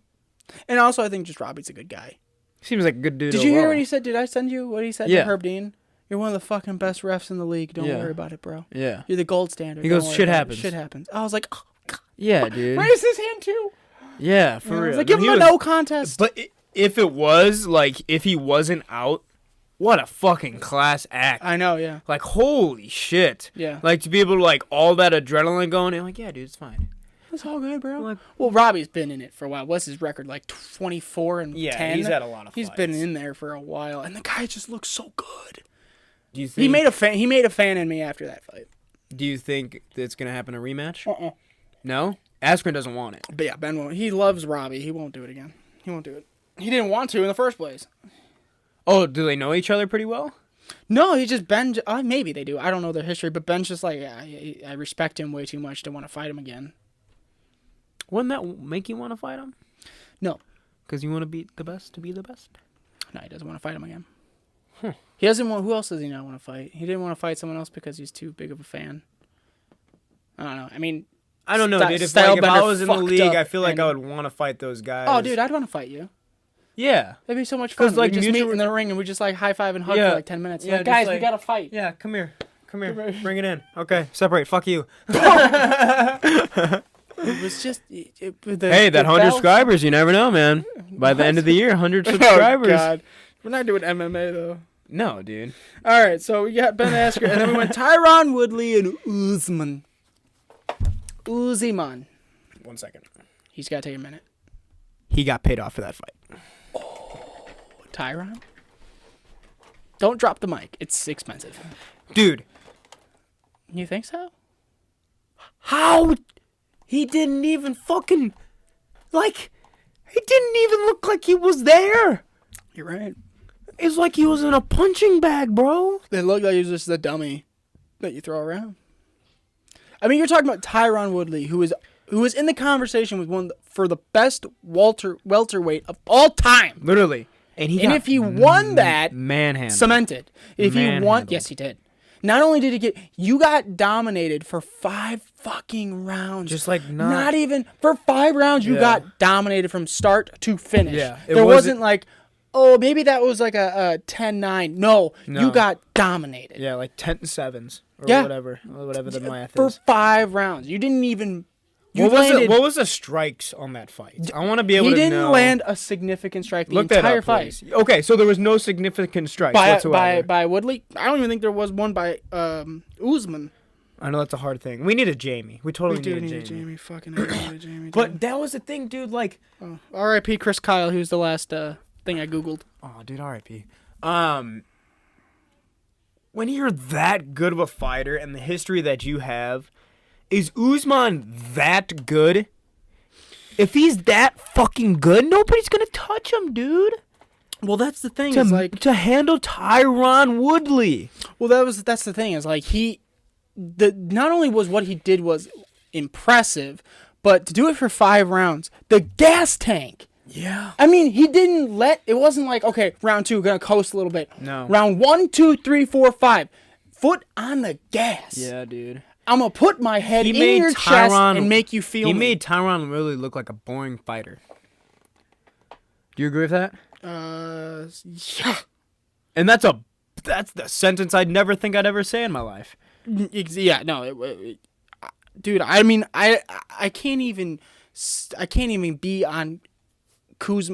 And also, I think just Robbie's a good guy. Seems like a good dude. Did you hear what he said? Did I send you what he said Yeah. to Herb Dean? You're one of the fucking best refs in the league. Don't Yeah. worry about it, bro. Yeah. You're the gold standard. He Don't goes, worry "Shit about it. happens." Shit happens. I was like, oh, God. Yeah, dude. Raise his hand too. Yeah, for I real. was like, give him a no contest. But if it was, if he wasn't out, what a fucking class act. I know, yeah. Holy shit. Yeah. To be able to, all that adrenaline going, and yeah, dude, it's fine. It's all good, bro. Like- Well, Robbie's been in it for a while. What's his record? 24 and 10? Yeah, he's had a lot of He's fights. been in there for a while, and the guy just looks so good. Do you think He made a fan in me after that fight. Do you think it's gonna happen a rematch? Uh-uh. No? Askren doesn't want it. But yeah, Ben won't. He loves Robbie. He won't do it again. He won't do it. He didn't want to in the first place. Oh, do they know each other pretty well? No, he just Ben. Maybe they do. I don't know their history, but Ben's just like, yeah, I respect him way too much to want to fight him again. Wouldn't that make you want to fight him? No, Because you want to be the best to be the best? no, he doesn't want to fight him again. He doesn't want. Who else does he not want to fight? He didn't want to fight someone else because he's too big of a fan. I don't know. I mean, I don't know, dude. If I was in the league, I feel like I would want to fight those guys. Oh, dude, I'd want to fight you. Yeah. That'd be so much fun. 'Cause, We just meet in the ring and we just high five and hug Yeah. for 10 minutes. Yeah, Like, guys, just we gotta fight. Yeah, come here. Come here. Bring it in. Okay, separate. Fuck you. It was just. Hey, Hey, that 100 subscribers, you never know, man. By the end of the year, 100 subscribers. Oh, God. We're not doing MMA, though. No, dude. All right, so we got Ben Askren, and then we went Tyron Woodley and Usman. Uziman. 1 second. He's got to take a minute. He got paid off for that fight. Tyron? Don't drop the mic. It's expensive. Dude, You think so? how? He didn't even fucking, he didn't even look like he was there. You're right. It's like he was in a punching bag, bro. It looked like he was just a dummy that you throw around. I mean, you're talking about Tyron Woodley, who was in the conversation with for the best welterweight of all time. Literally. And If he won that, manhandled. cemented. If he won, Manhandled. yes, he did. Not only did you got dominated for 5 fucking rounds. Just like not even for 5 rounds. You Yeah. got dominated from start to finish. Yeah, it there wasn't wasn't- like, oh, maybe that was like a 10-9. No, No. you got dominated. Yeah, like 10-7s or Yeah. whatever the math For is. 5 rounds. You didn't even What was the strikes on that fight? I want to be able to know. He didn't land a significant strike the entire fight. Okay, so there was no significant strikes whatsoever. By Woodley? I don't even think there was one by Usman. I know that's a hard thing. We need a Jamie. We totally need a Jamie. Fucking need a Jamie. But that was the thing, dude. Like, R.I.P. Chris Kyle, who's the last thing I googled. Oh, dude, R.I.P. When you're that good of a fighter and the history that you have, is Usman that good? If he's that fucking good, nobody's gonna touch him, dude. Well, that's the thing. To handle Tyron Woodley. Well, that's the thing. Is like not only was what he did was impressive, but to do it for 5 rounds, the gas tank. Yeah. I mean, it wasn't like, okay, round 2, gonna coast a little bit. No. Round 1, 2, 3, 4, 5. Foot on the gas. Yeah, dude. I'm gonna put my head in your chest and make you feel He made Tyron really look like a boring fighter. Do you agree with that? Yeah. And that's the sentence I'd never think I'd ever say in my life. Yeah, no, dude. I mean, I can't even be on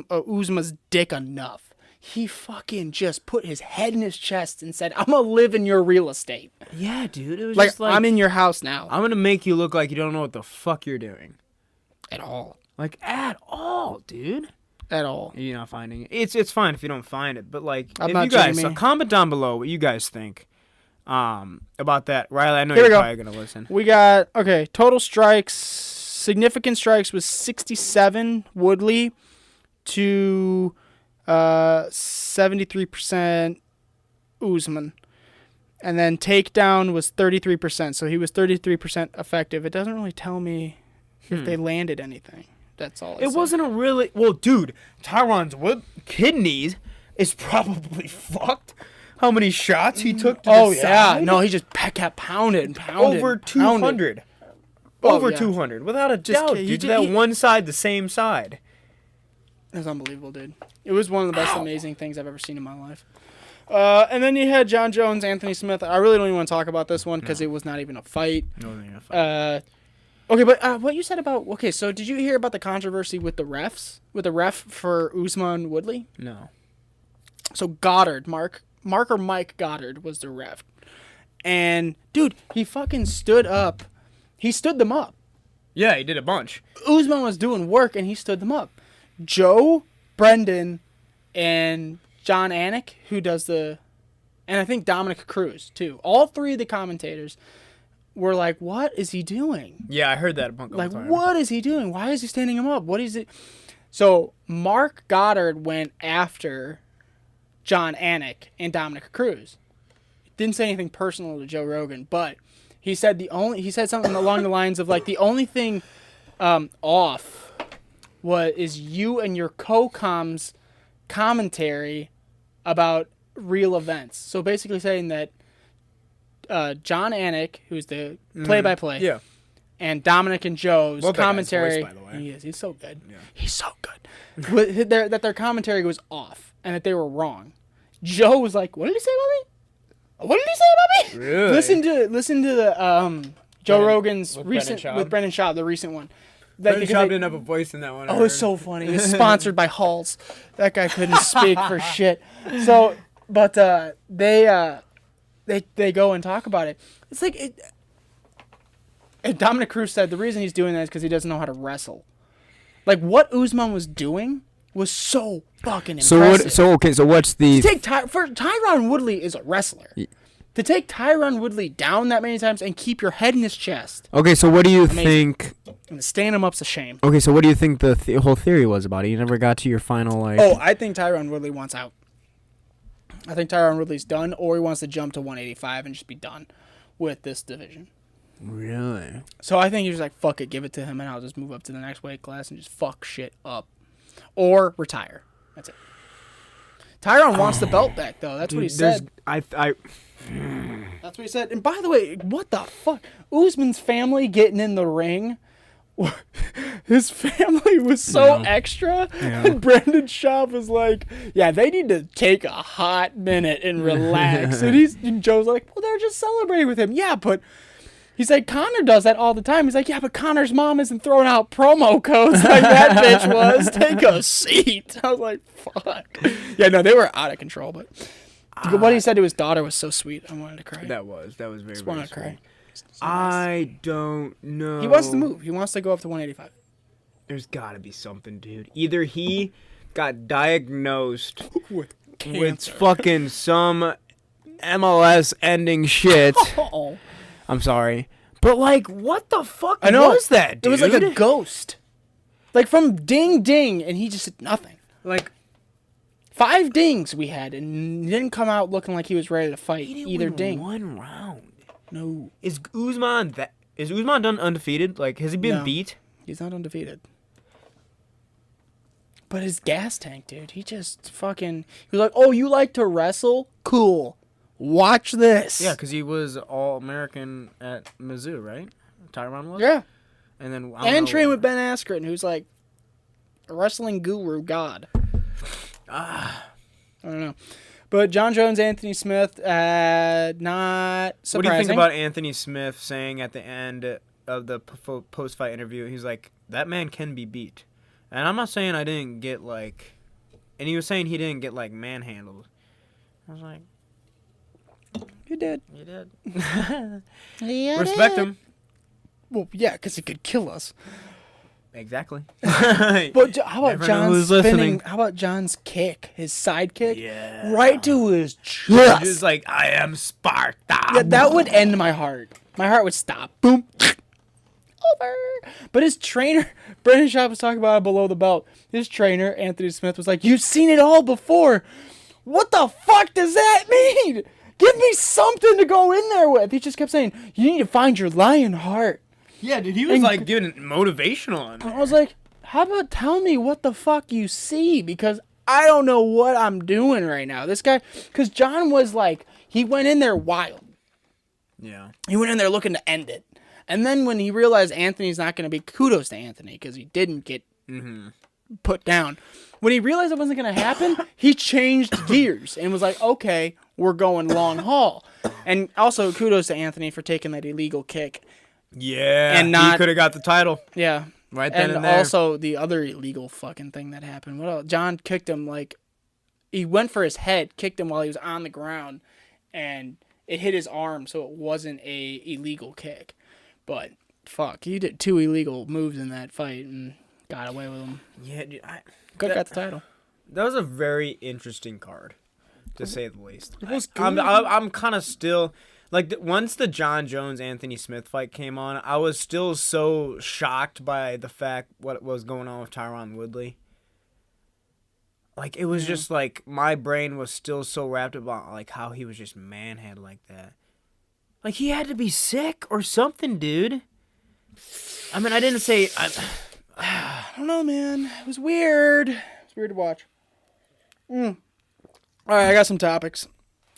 Uzma's dick enough. He fucking just put his head in his chest and said, "I'm gonna live in your real estate." Yeah, dude. It was just like, I'm in your house now. I'm gonna make you look like you don't know what the fuck you're doing. At all. Like, at all, dude. At all. You're not finding it. It's fine if you don't find it, but like, if you guys, so comment down below what you guys think about that. Riley, I know you're probably gonna listen. We got total strikes, significant strikes was 67 Woodley to 73% Usman. And then takedown was 33%, so he was 33% effective. It doesn't really tell me if they landed anything. That's all. It wasn't a really well, dude. Tyron's kidneys is probably fucked. How many shots he took to the side? Yeah, no, he just kept pounding. Over 200. Over 200, without a doubt. Dude, that one side, the same side. It was unbelievable, dude. It was one of the best amazing things I've ever seen in my life. And then you had John Jones, Anthony Smith. I really don't even want to talk about this one because it was not even a fight. No, it wasn't even a fight. Okay, but what you said about... Okay, so did you hear about the controversy with the refs? With the ref for Usman Woodley? No. So Goddard, Mark or Mike Goddard was the ref. And, dude, he fucking stood up. He stood them up. Yeah, he did a bunch. Usman was doing work, and he stood them up. Joe, Brendan, and John Anik, who does and I think Dominic Cruz, too. All 3 of the commentators were like, what is he doing? Yeah, I heard that a bunch of times. Like, what is he doing? Why is he standing him up? What is it? So, Mark Goddard went after John Anik and Dominic Cruz. Didn't say anything personal to Joe Rogan, but he said something along the lines of, like, the only thing off is you and your co-com's commentary about real events. So, basically saying that John Anik, who's the play-by-play, and Dominic and Joe's commentary. Voice, by the way. He is. He's so good. Yeah. He's so good. That their commentary was off and that they were wrong. Joe was like, "What did he say about me? What did he say about me?" Really? Listen to the Joe Rogan's with Brendan Schaub, the recent one. Brendan Schaub didn't have a voice in that one. Oh, it's so funny. It's sponsored by Halls. That guy couldn't speak for shit. So, but they go and talk about it. It's like and Dominic Cruz said the reason he's doing that is because he doesn't know how to wrestle. Like, what Usman was doing was so fucking impressive. So what's the... Tyron Woodley is a wrestler. To take Tyron Woodley down that many times and keep your head in his chest. Okay, so what do you think... And to stand him up's a shame. Okay, so what do you think the whole theory was about it? You never got to your final, like... Oh, I think Tyron Woodley wants out. I think Tyron Woodley's done, or he wants to jump to 185 and just be done with this division. Really? So I think he's just like, fuck it, give it to him, and I'll just move up to the next weight class and just fuck shit up. Or retire. That's it. Tyron wants the belt back, though. That's what he said. That's what he said. And by the way, what the fuck? Usman's family getting in the ring. His family was so extra. Yeah. And Brendan Schaub was like, yeah, they need to take a hot minute and relax. And Joe's like, well, they're just celebrating with him. Yeah, but He's like, Connor does that all the time. He's like, yeah, but Connor's mom isn't throwing out promo codes like that bitch was. Take a seat. I was like, fuck. Yeah, no, they were out of control. But what he said to his daughter was so sweet. I wanted to cry. That was very, Just very wanted to sweet. cry. So nice. I don't know. He wants to move. He wants to go up to 185. There's got to be something, dude. Either he got diagnosed With with fucking some MLS ending shit. Oh. I'm sorry. But, like, what the fuck I know. was that, dude? It was like a ghost. Like from ding, ding, and he just did nothing. Like, 5 dings we had, and he didn't come out looking like he was ready to fight he didn't either win ding. one round. No. Is Usman done undefeated? Like, has he been No. beat? He's not undefeated. But his gas tank, dude, he just fucking... He was like, oh, you like to wrestle? Cool. Watch this. Yeah, because he was All-American at Mizzou, right? Tyron was? Yeah. And then... And trained with Ben Askren, who's like a wrestling guru god. I don't know. But John Jones, Anthony Smith, not surprising. What do you think about Anthony Smith saying at the end of the post-fight interview, he's like, that man can be beat. And I'm not saying I didn't get, like... And he was saying he didn't get, like, manhandled. I was like... You did. You did. Yeah, Respect him. Well, yeah, because it could kill us. Exactly. But how about Never know John's who's spinning? listening. How about John's kick? His side kick? Yeah. Right to his He's chest. like, I am Sparta. Yeah, that would end my heart. My heart would stop. Boom. Over. But his trainer, Brandon Schaub was talking about it below the belt. His trainer, Anthony Smith, was like, you've seen it all before. What the fuck does that mean? Give me something to go in there with. He just kept saying, you need to find your lion heart. Yeah, dude, he was, like, giving motivational on I was like, how about tell me what the fuck you see? Because I don't know what I'm doing right now. This guy, because John was like, he went in there wild. Yeah. He went in there looking to end it. And then when he realized Anthony's not going to be, kudos to Anthony, because he didn't get put down. When he realized it wasn't going to happen, he changed gears and was like, okay, we're going long haul. And also kudos to Anthony for taking that illegal kick. Yeah. And not- he could have got the title. Yeah. Right then And and there. also the other illegal fucking thing that happened. What else? John kicked him like, he went for his head, kicked him while he was on the ground, and it hit his arm, so it wasn't a illegal kick. But fuck, he did 2 illegal moves in that fight and got away with them. Yeah, dude, Could have got the title. that was a very interesting card, to say the least. It was I'm kind of still... Like, once the John Jones-Anthony Smith fight came on, I was still so shocked by the fact what was going on with Tyron Woodley. Like, it was just, like, my brain was still so wrapped about, like, how he was just manhandled like that. Like, he had to be sick or something, dude. I mean, I didn't say... I don't know, man. It was weird. It was weird to watch. All right, I got some topics.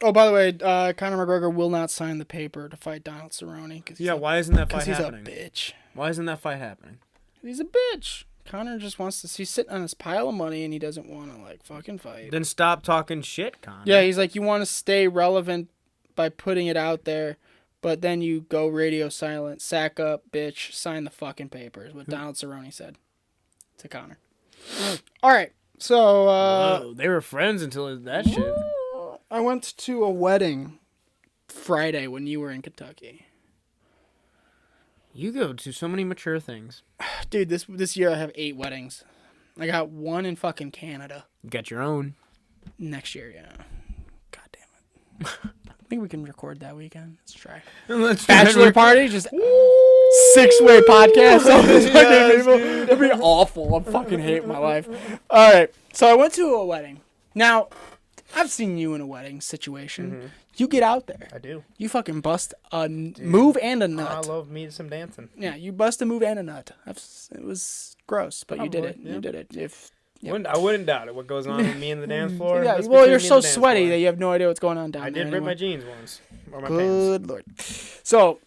Oh, by the way, Conor McGregor will not sign the paper to fight Donald Cerrone. Yeah, why isn't that fight he's happening? a bitch. Why isn't that fight happening? He's a bitch. Conor just wants to... He's sitting on his pile of money and he doesn't want to, like, fucking fight. Then stop talking shit, Conor. Yeah, he's like, you want to stay relevant by putting it out there, but then you go radio silent, sack up, bitch, sign the fucking papers, what Donald Cerrone said to Conor. All right, so... Whoa, they were friends until that shit. I went to a wedding Friday when you were in Kentucky. You go to so many mature things. Dude, this year I have 8 weddings. I got 1 in fucking Canada. You got your own. Next year, yeah. God damn it. I think we can record that weekend. Let's try. Let's Bachelor party, just 6-way podcast. It'd be awful. I fucking hate my life. All right, so I went to a wedding. Now, I've seen you in a wedding situation. You get out there. I do. You fucking bust a move and a nut. I love me some dancing. Yeah, you bust a move and a nut. It was gross, but you did it. Yeah. You did it. I wouldn't doubt it. What goes on with me and the dance floor? Yeah, that's well, between you're me and so the dance sweaty floor. that you have no idea what's going on down I there. did rip my anymore. jeans once. Or my Good pants. Lord. So,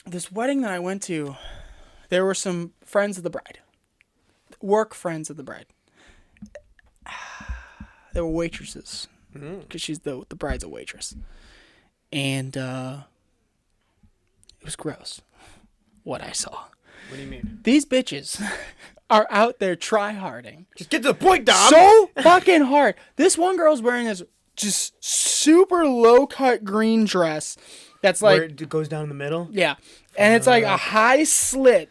this wedding that I went to, there were some friends of the bride. Work friends of the bride. They were waitresses. Because she's the bride's a waitress. And was gross. What I saw. What do you mean? These bitches are out there try-harding. Just get to the point, Dom. So fucking hard. This one girl's wearing this just super low-cut green dress that's like... Where it goes down the middle? Yeah. And it's like a high slit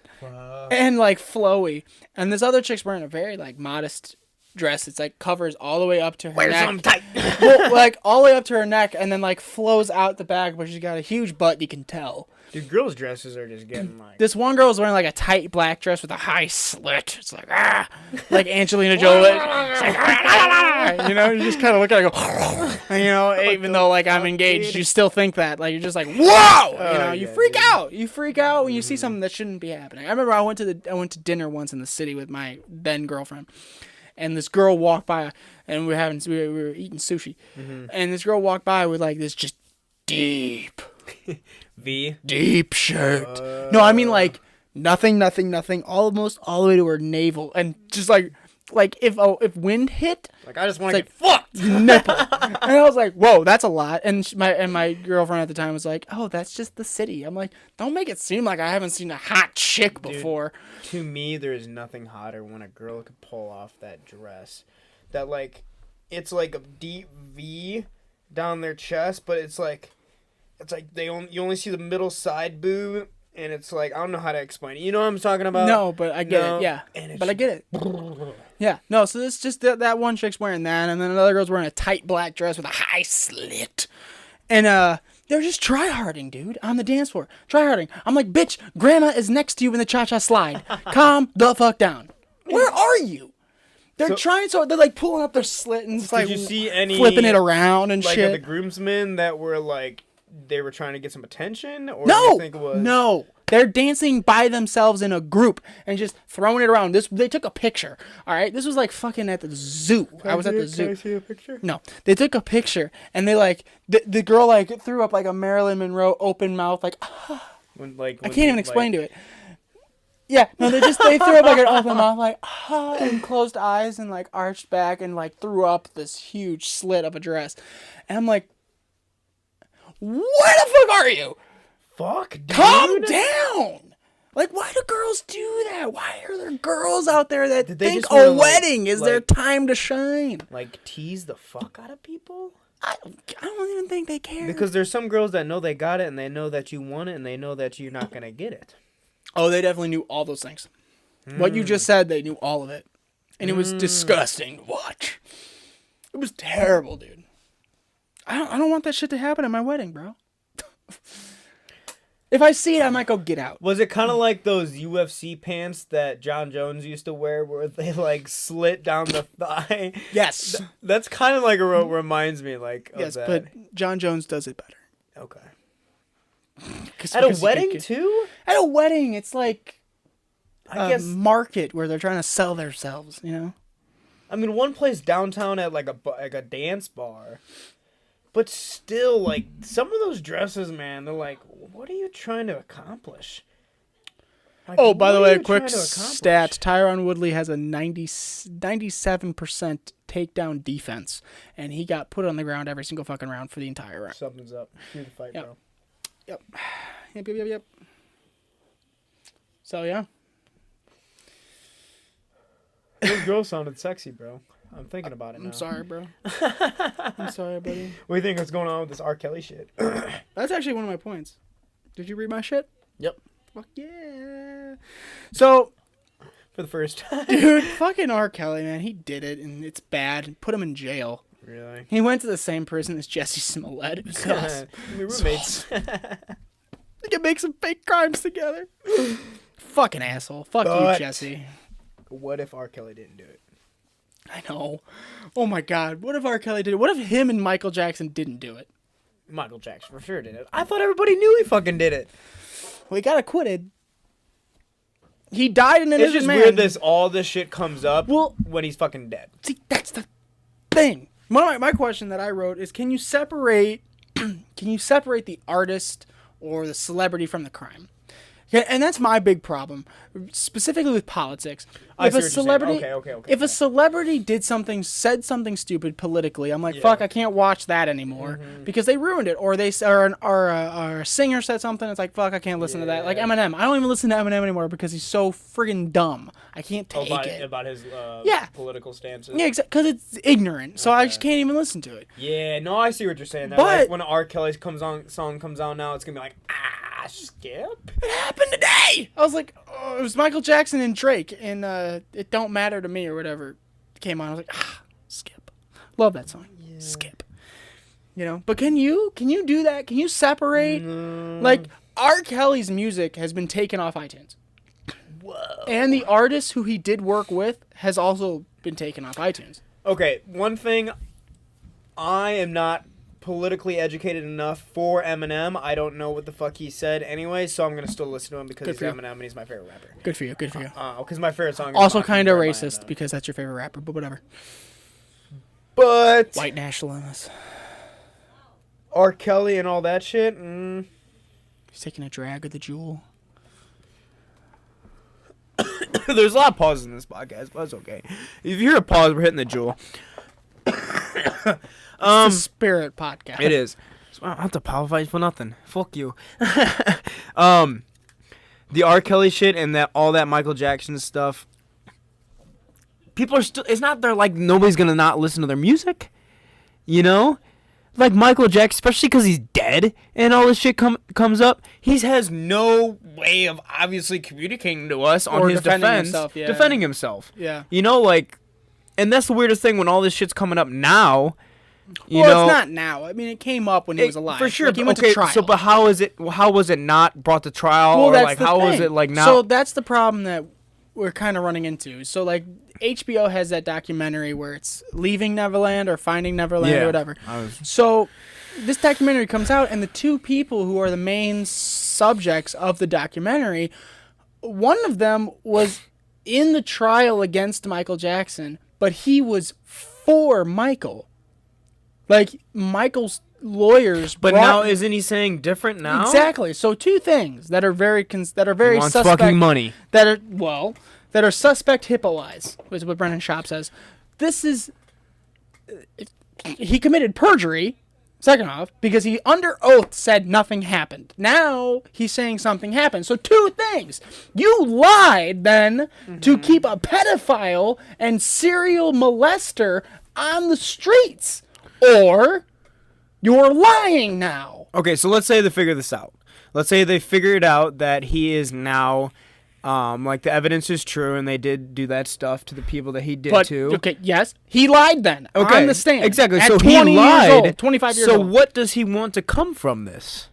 and like flowy. And this other chick's wearing a very like modest dress. It's like covers all the way up to her Wear neck. some tight. Well, like all the way up to her neck and then like flows out the back, but she's got a huge butt, you can tell. Dude, girls' dresses are just getting like... This one girl is wearing like a tight black dress with a high slit. It's like, like Angelina Jolie. It's like, you know, you just kind of look at it and go, and, you know, even though like I'm engaged, you still think that. Like, you're just like, whoa! You know, you freak out. You freak out when you see something that shouldn't be happening. I remember I went to dinner once in the city with my then girlfriend. And this girl walked by, and we were eating sushi. And this girl walked by with like this just deep shirt. No, I mean like nothing, almost all the way to her navel, and just like if wind hit, like I just want to get fucked. Nipple. And I was like, whoa, that's a lot. And my girlfriend at the time was like, oh, that's just the city. I'm like, don't make it seem like I haven't seen a hot chick before. Dude, to me, there is nothing hotter when a girl could pull off that dress. That like, it's like a deep V down their chest, but it's like you only see the middle side boob, and it's like, I don't know how to explain it. You know what I'm talking about? No, but I get it. Yeah, but I get it. Yeah, no. So it's just that one chick's wearing that, and then another girl's wearing a tight black dress with a high slit, and they're just tryharding, dude, on the dance floor. Tryharding. I'm like, bitch, grandma is next to you in the cha-cha slide. Calm the fuck down. Where are you? They're they're like pulling up their slit and like did you see any flipping it around and like shit. Like the groomsmen that were like, they were trying to get some attention, or no, do you think it was... no. They're dancing by themselves in a group and just throwing it around. They took a picture. All right, this was like fucking at the zoo. I was at the zoo. Can I see a picture? No, they took a picture and they like the girl like threw up like a Marilyn Monroe open mouth like. I can't even explain to it. Yeah, no, they threw up like an open mouth like and closed eyes and like arched back and like threw up this huge slit of a dress, and I'm like, where the fuck are you? Fuck, dude. Calm down. Like, why do girls do that? Why are there girls out there that think a wedding is their time to shine? Like, tease the fuck out of people? I don't even think they care. Because there's some girls that know they got it, and they know that you want it, and they know that you're not going to get it. Oh, they definitely knew all those things. What you just said, they knew all of it. And it was disgusting to watch. It was terrible, dude. I don't want that shit to happen at my wedding, bro. If I see it, I might go get out. Was it kind of like those UFC pants that John Jones used to wear where they like slit down the thigh? Yes. That's kind of like reminds me like of yes, that. But John Jones does it better. Okay. At a wedding too? At a wedding, it's like I guess market where they're trying to sell themselves, you know? I mean, one place downtown at like a dance bar. But still, like, some of those dresses, man, they're like, what are you trying to accomplish? Like, oh, by the way, a quick stat. Tyron Woodley has a 97% takedown defense, and he got put on the ground every single fucking round for the entire round. Something's up. Here's the fight, bro. Yep. Yep. So, yeah. Those girls sounded sexy, bro. I'm thinking about it now. I'm sorry, bro. I'm sorry, buddy. What do you think is going on with this R. Kelly shit? That's actually one of my points. Did you read my shit? Yep. Fuck yeah. So, for the first time. Dude, fucking R. Kelly, man. He did it, and it's bad. Put him in jail. Really? He went to the same prison as Jesse Smollett. It was us. We're roommates. They can make some fake crimes together. Fucking asshole. Fuck you, Jesse. What if R. Kelly didn't do it? I know. Oh my God. What if R. Kelly did it? What if him and Michael Jackson didn't do it? Michael Jackson for sure did it. I thought everybody knew he fucking did it. Well, he got acquitted. He died an innocent man. It's just weird all this shit comes up when he's fucking dead. See, that's the thing. My question that I wrote is, can you separate the artist or the celebrity from the crime? Yeah, and that's my big problem, specifically with politics. I If see a what you're saying. celebrity, Okay. if a celebrity said something stupid politically, I'm like, fuck, I can't watch that anymore because they ruined it. Or or a singer said something, it's like, fuck, I can't listen to that. Like Eminem, I don't even listen to Eminem anymore because he's so friggin' dumb. I can't take it. About his political stances. Yeah, exactly, because it's ignorant, so I just can't even listen to it. Yeah, no, I see what you're saying. That, But like, when R. Kelly's song comes out now, it's gonna be like, skip. it happened today. I was like, oh, it was Michael Jackson and Drake, and It Don't Matter to Me or whatever came on. I was like, skip. Love that song. Yeah. Skip. But can you do that? Can you separate? Like, R. Kelly's music has been taken off iTunes. Whoa. And the artist who he did work with has also been taken off iTunes. Okay, one thing, I am not politically educated enough for Eminem. I don't know what the fuck he said anyway, so I'm gonna still listen to him because he's Eminem and he's my favorite rapper. Good for you. Because my favorite song is also kind of racist because that's your favorite rapper, but whatever. But white nationalists. R. Kelly and all that shit. He's taking a drag of the jewel. There's a lot of pauses in this podcast, but it's okay. If you hear a pause, we're hitting the jewel. It's a spirit podcast. It is. So I don't have to apologize for nothing. Fuck you. The R. Kelly shit and all that Michael Jackson stuff. People are still. It's not they're like nobody's gonna not listen to their music. Like Michael Jackson, especially because he's dead and all this shit comes up. He has no way of obviously communicating to us on his defense, defending himself. Yeah. And that's the weirdest thing when all this shit's coming up now. It's not now. I mean, it came up when he was alive. For sure. Like, he went to trial. So, but how was it not brought to trial? Well, or that's like, the how thing. was it like now? So that's the problem that we're kind of running into. So like HBO has that documentary where it's Leaving Neverland or Finding Neverland or whatever. So this documentary comes out, and the two people who are the main subjects of the documentary, one of them was in the trial against Michael Jackson, but he was for Michael. Like, Michael's lawyers. But now isn't he saying different now? Exactly. So two things that are very he wants suspect. fucking money. That are suspect HIPAA-wise, which is what Brennan Schaub says. He committed perjury. Second off, because he under oath said nothing happened. Now he's saying something happened. So two things. You lied then to keep a pedophile and serial molester on the streets. Or you're lying now. Okay, so let's say they figure this out. Let's say they figured out that he is now, like the evidence is true and they did do that stuff to the people that he did to. Okay, yes. He lied then on the stand. Exactly. At So 20 he lied. Years old, 25 years old. So what does he want to come from this?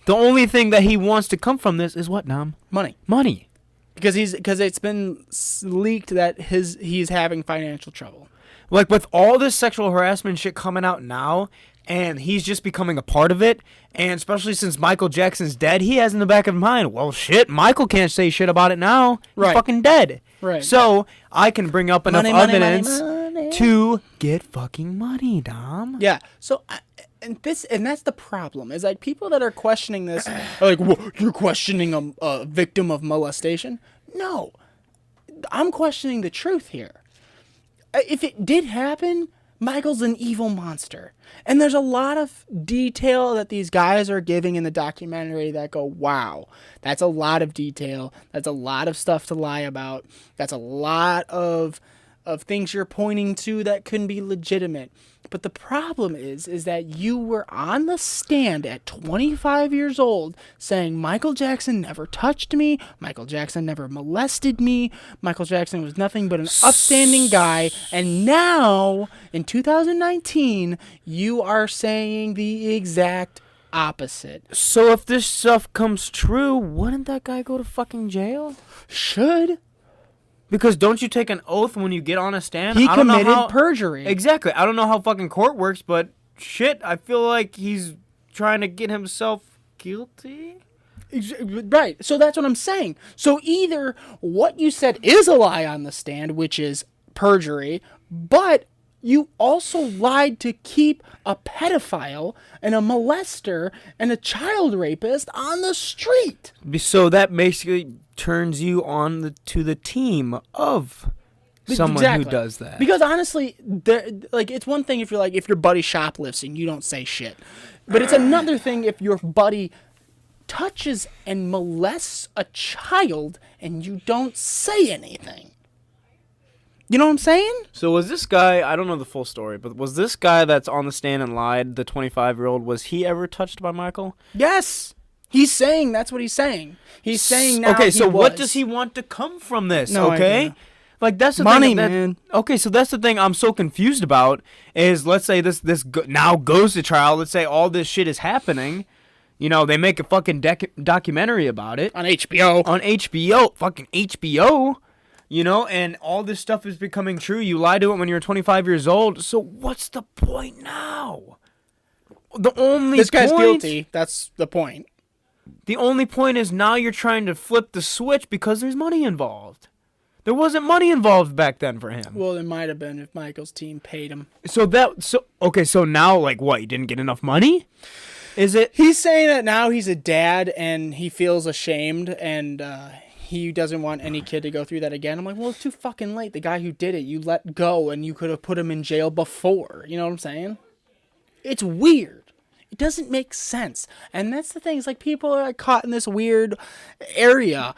The only thing that he wants to come from this is what, Nam? Money. Because it's been leaked that he's having financial trouble. Like, with all this sexual harassment shit coming out now, and he's just becoming a part of it, and especially since Michael Jackson's dead, he has in the back of his mind, well, shit, Michael can't say shit about it now. He's fucking dead. Right. So, I can bring up enough evidence money. to get fucking money, Dom. Yeah. So, and that's the problem, is like people that are questioning this, are like, well, you're questioning a victim of molestation? No. I'm questioning the truth here. If it did happen, Michael's an evil monster. And there's a lot of detail that these guys are giving in the documentary that go, wow, that's a lot of detail. That's a lot of stuff to lie about. That's a lot of things you're pointing to that couldn't be legitimate. But the problem is that you were on the stand at 25 years old saying Michael Jackson never touched me, Michael Jackson never molested me, Michael Jackson was nothing but an upstanding guy, and now, in 2019, you are saying the exact opposite. So if this stuff comes true, wouldn't that guy go to fucking jail? Should. Because don't you take an oath when you get on a stand? He committed perjury. Exactly. I don't know how fucking court works, but shit, I feel like he's trying to get himself guilty. Right. So that's what I'm saying. So either what you said is a lie on the stand, which is perjury, but you also lied to keep a pedophile and a molester and a child rapist on the street. So that basically turns you on to the team of someone who does that. Because honestly, it's one thing if your buddy shoplifts and you don't say shit, but it's another thing if your buddy touches and molests a child and you don't say anything. You know what I'm saying? So was this guy, I don't know the full story, but was this guy that's on the stand and lied, the 25-year-old, was he ever touched by Michael? Yes. He's saying that's what he's saying. He's saying now. Okay, so what does he want to come from this? No okay? idea. Like, that's the Money, thing. man. Okay, so that's the thing I'm so confused about is, let's say this now goes to trial. Let's say all this shit is happening. You know, they make a fucking documentary about it. On HBO. On HBO. Fucking HBO. You know, and all this stuff is becoming true. You lied to it when you were 25 years old. So what's the point now? This guy's guilty. That's the point. The only point is now you're trying to flip the switch because there's money involved. There wasn't money involved back then for him. Well, there might have been if Michael's team paid him. So now, like, what? He didn't get enough money? Is it? He's saying that now he's a dad and he feels ashamed and he doesn't want any kid to go through that again. I'm like, well, it's too fucking late. The guy who did it, you let go and you could have put him in jail before. You know what I'm saying? It's weird. It doesn't make sense. And that's the thing. It's like people are caught in this weird area.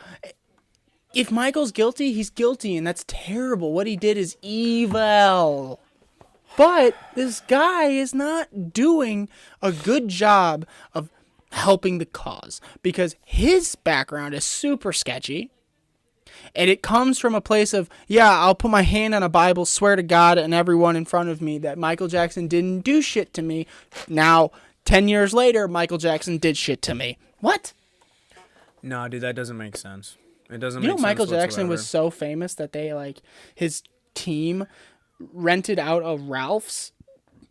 If Michael's guilty, he's guilty, and that's terrible. What he did is evil. But this guy is not doing a good job of helping the cause because his background is super sketchy. And it comes from a place of, I'll put my hand on a Bible, swear to God and everyone in front of me that Michael Jackson didn't do shit to me. Now, 10 years later, Michael Jackson did shit to me. What? No, dude, that doesn't make sense. It doesn't make sense. You know, Michael Jackson whatsoever. was so famous that they, his team rented out a Ralph's,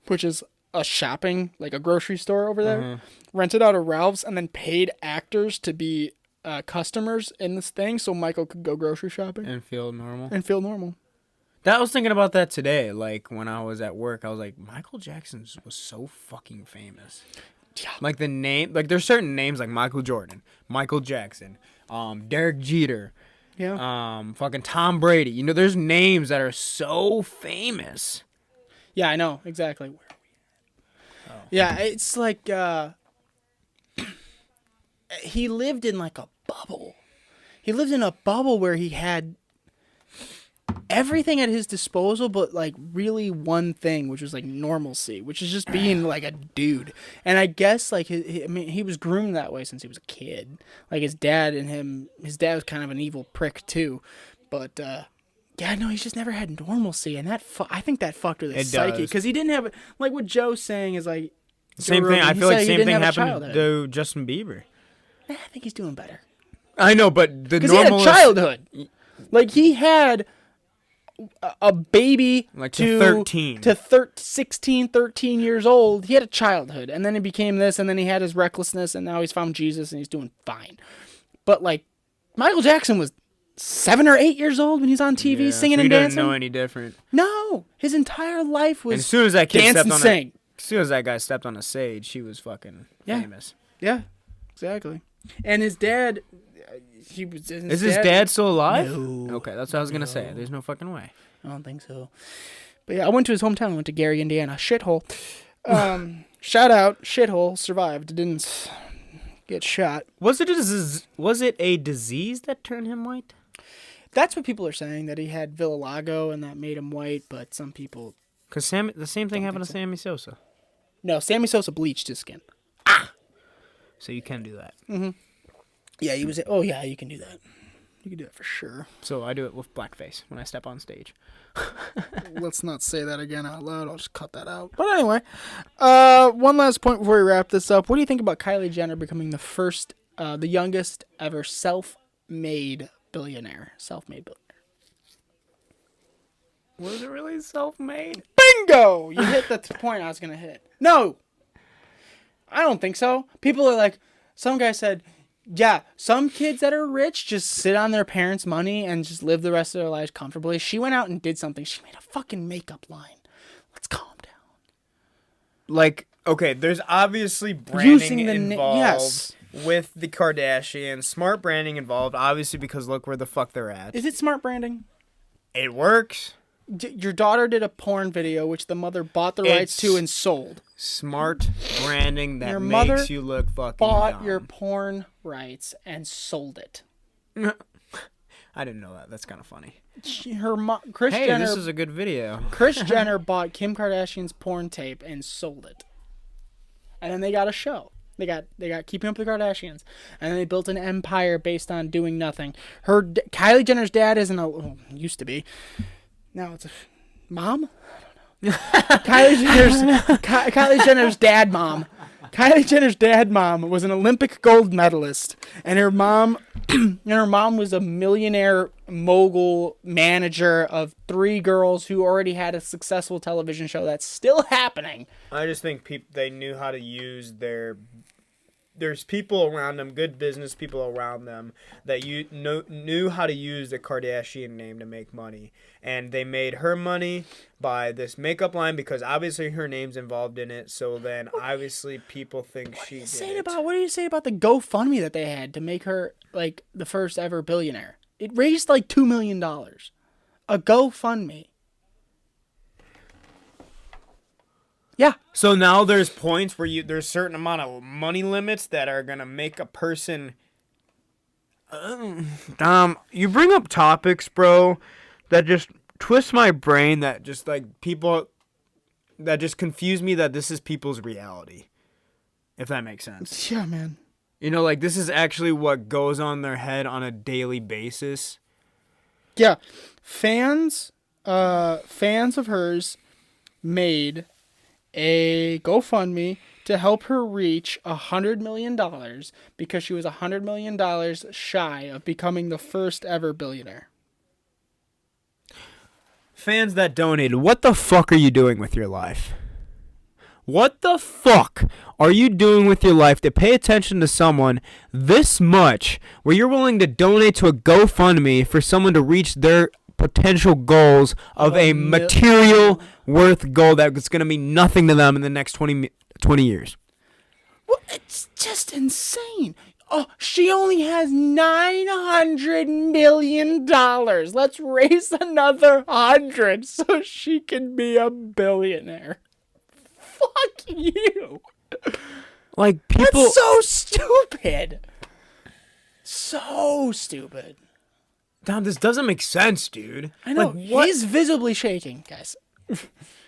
which is a shopping, a grocery store over there. Rented out a Ralph's and then paid actors to be customers in this thing so Michael could go grocery shopping. And feel normal. That I was thinking about that today. Like, when I was at work, I was like, Michael Jackson was so fucking famous. Yeah. Like, the name, there's certain names like Michael Jordan, Michael Jackson, Derek Jeter, fucking Tom Brady. You know, there's names that are so famous. Yeah, I know. Exactly. Where are we at? Oh. Yeah, it's like, he lived in, a bubble. He lived in a bubble where he had everything at his disposal, but really one thing, which was normalcy, which is just being a dude. And I guess he was groomed that way since he was a kid. His dad was kind of an evil prick too. But he's just never had normalcy, and I think that fucked with his psyche because he didn't have it. Like what Joe's saying is same thing. I feel like same thing happened to Justin Bieber. I think he's doing better. I know, but the normal he had a childhood. He had a baby to 13 to 16, 13 years old. He had a childhood, and then he became this, and then he had his recklessness, and now he's found Jesus, and he's doing fine. But Michael Jackson was 7 or 8 years old when he was on TV singing and dancing. He didn't know any different. No, his entire life was. And as soon as that kid dance and sing. As soon as that guy stepped on a stage, he was fucking famous. Yeah, exactly. And his dad. Is his dad still alive? No. Okay, that's what I was gonna say. There's no fucking way. I don't think so. But yeah, I went to his hometown. I went to Gary, Indiana. Shithole. Shout out, shithole. Survived. Didn't get shot. Was it a disease that turned him white? That's what people are saying. That he had vitiligo and that made him white. But some people. Because the same thing happened to Sammy Sosa. No, Sammy Sosa bleached his skin. So you can do that. Mm-hmm. Yeah, he was. Oh yeah, you can do that. You can do that for sure. So I do it with blackface when I step on stage. Let's not say that again out loud. I'll just cut that out. But anyway, one last point before we wrap this up. What do you think about Kylie Jenner becoming the youngest ever self-made billionaire? Self-made billionaire. Was it really self-made? Bingo! You hit the point I was gonna hit. No, I don't think so. People are like, some guy said, yeah, some kids that are rich just sit on their parents' money and just live the rest of their lives comfortably. She went out and did something. She made a fucking makeup line. Let's calm down. Like, okay, there's obviously branding involved yes. with the Kardashians. Smart branding involved, obviously, because look where the fuck they're at. Is it smart branding? It works. Your daughter did a porn video, which the mother bought the rights to and sold. Smart branding that Your makes mother you look fucking bought dumb. your porn rights and sold it. I didn't know that. That's kind of funny. Kris Hey, Jenner, this is a good video. Kris Jenner bought Kim Kardashian's porn tape and sold it. And then they got a show. They got Keeping Up with the Kardashians, and then they built an empire based on doing nothing. Kylie Jenner's dad used to be. Now it's a mom. I don't know. Kylie Jenner's dad mom. Kylie Jenner's dad mom was an Olympic gold medalist, and her mom was a millionaire mogul manager of 3 girls who already had a successful television show that's still happening. I just think they knew how to use there's people around them, good business people around them, that knew how to use the Kardashian name to make money. And they made her money by this makeup line because obviously her name's involved in it. So then obviously people think she did it. What do you say about the GoFundMe that they had to make her like the first ever billionaire? It raised like $2 million. A GoFundMe. Yeah. So now there's points where there's certain amount of money limits that are gonna make a person. Dom, you bring up topics, bro, that just twist my brain. That just that just confuse me. That this is people's reality, if that makes sense. Yeah, man. You know, like this is actually what goes on in their head on a daily basis. Yeah, fans of hers made a GoFundMe to help her reach $100 million because she was $100 million shy of becoming the first ever billionaire. Fans that donated, what the fuck are you doing with your life? What the fuck are you doing with your life to pay attention to someone this much where you're willing to donate to a GoFundMe for someone to reach their potential goals of a material worth goal that's going to mean nothing to them in the next 20 years? Well, it's just insane. Oh, she only has $900 million. Let's raise another 100 so she can be a billionaire. Fuck you. Like, people. That's so stupid. So stupid. Dom, this doesn't make sense, dude. I know. Like, He's visibly shaking, guys.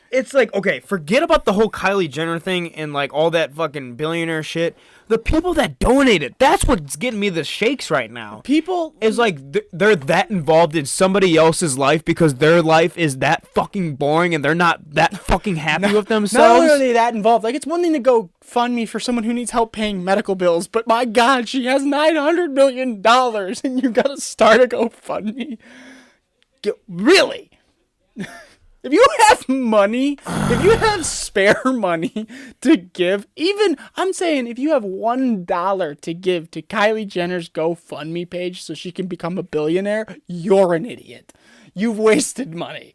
It's like, okay, forget about the whole Kylie Jenner thing and like all that fucking billionaire shit. The people that donated, that's what's getting me the shakes right now. People is like they're that involved in somebody else's life because their life is that fucking boring and they're not that fucking happy with themselves. Not only are they that involved, like it's one thing to go fund me for someone who needs help paying medical bills, but my God, she has $900 million and you gotta start a GoFundMe. Really? If you have money, if you have spare money to give, even, I'm saying if you have $1 to give to Kylie Jenner's GoFundMe page so she can become a billionaire, you're an idiot. You've wasted money.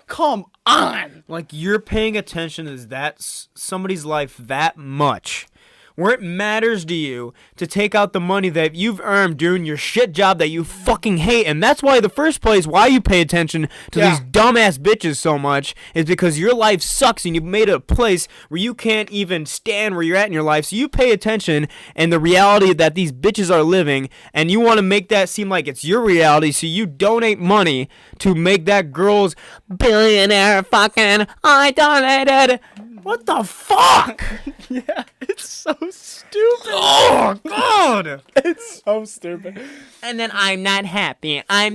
Come on. Like, you're paying attention to somebody's life that much, where it matters to you to take out the money that you've earned doing your shit job that you fucking hate. And that's why the first place why you pay attention to these dumbass bitches so much is because your life sucks and you've made a place where you can't even stand where you're at in your life. So you pay attention and the reality that these bitches are living, and you want to make that seem like it's your reality. So you donate money to make that girl's billionaire fucking I donated. What the fuck? Yeah, it's so stupid. Oh, God. It's so stupid. And then I'm not happy. I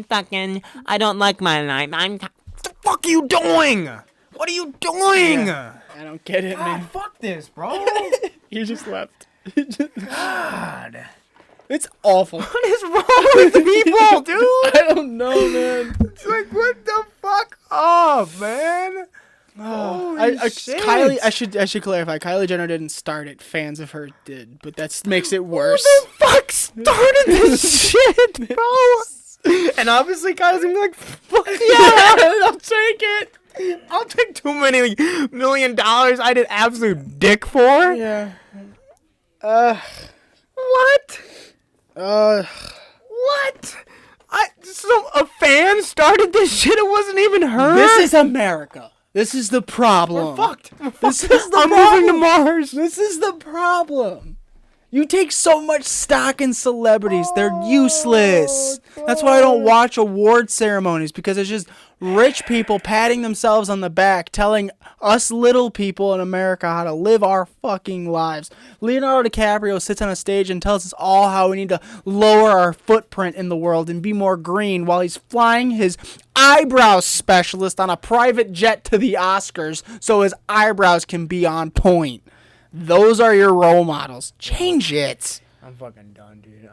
don't like my life. What the fuck are you doing? What are you doing? Yeah, I don't get it, man. Fuck this, bro. You just left. God. It's awful. What is wrong with people, dude? I don't know, man. It's like, what the fuck up, man? Holy shit. Kylie, I should clarify. Kylie Jenner didn't start it. Fans of her did, but that makes it worse. Who the fuck started this shit, bro? And obviously Kylie's gonna be like, fuck yeah, I'll take it. I'll take $2 million I did absolute dick for. Yeah. What? What? So a fan started this shit. It wasn't even her. This is America. This is the problem. We're fucked. This is the I'm problem. moving to Mars. This is the problem. You take so much stock in celebrities. They're useless. That's why I don't watch award ceremonies, because it's just rich people patting themselves on the back, telling us little people in America how to live our fucking lives. Leonardo DiCaprio sits on a stage and tells us all how we need to lower our footprint in the world and be more green, while he's flying his eyebrow specialist on a private jet to the Oscars so his eyebrows can be on point. Those are your role models. Change it. I'm fucking done, dude.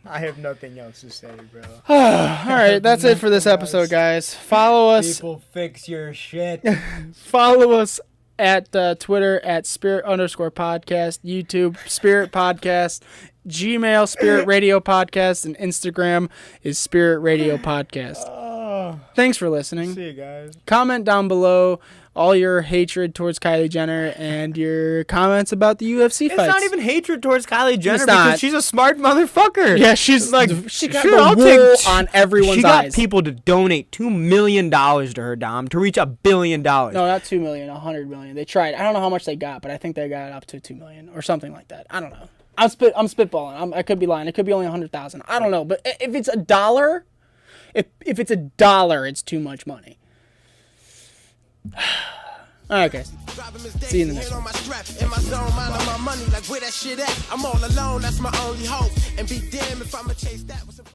I have nothing else to say, bro. All right, that's it for this episode, guys. Follow us. People, fix your shit. Follow us at Twitter at Spirit_podcast, YouTube Spirit Podcast, Gmail Spirit Radio Podcast, and Instagram is Spirit Radio Podcast. Thanks for listening. See you guys. Comment down below all your hatred towards Kylie Jenner and your comments about the UFC fights. It's not even hatred towards Kylie Jenner It's not. because she's a smart motherfucker. Yeah, she's like, she got sure, the I'll wool take on everyone's She got eyes. people to donate $2 million to her, Dom, to reach $1 billion. No, not 2 million, 100 million. They tried. I don't know how much they got, but I think they got up to 2 million or something like that. I don't know. I'm spitballing. I could be lying. It could be only 100,000. I don't know. But if it's $1, if it's $1, it's too much money. All right, guys. See you in the next one. In my zone, minding my money, like where that shit at. I'm all alone, that's my only hope. And be damned if I'ma chase that.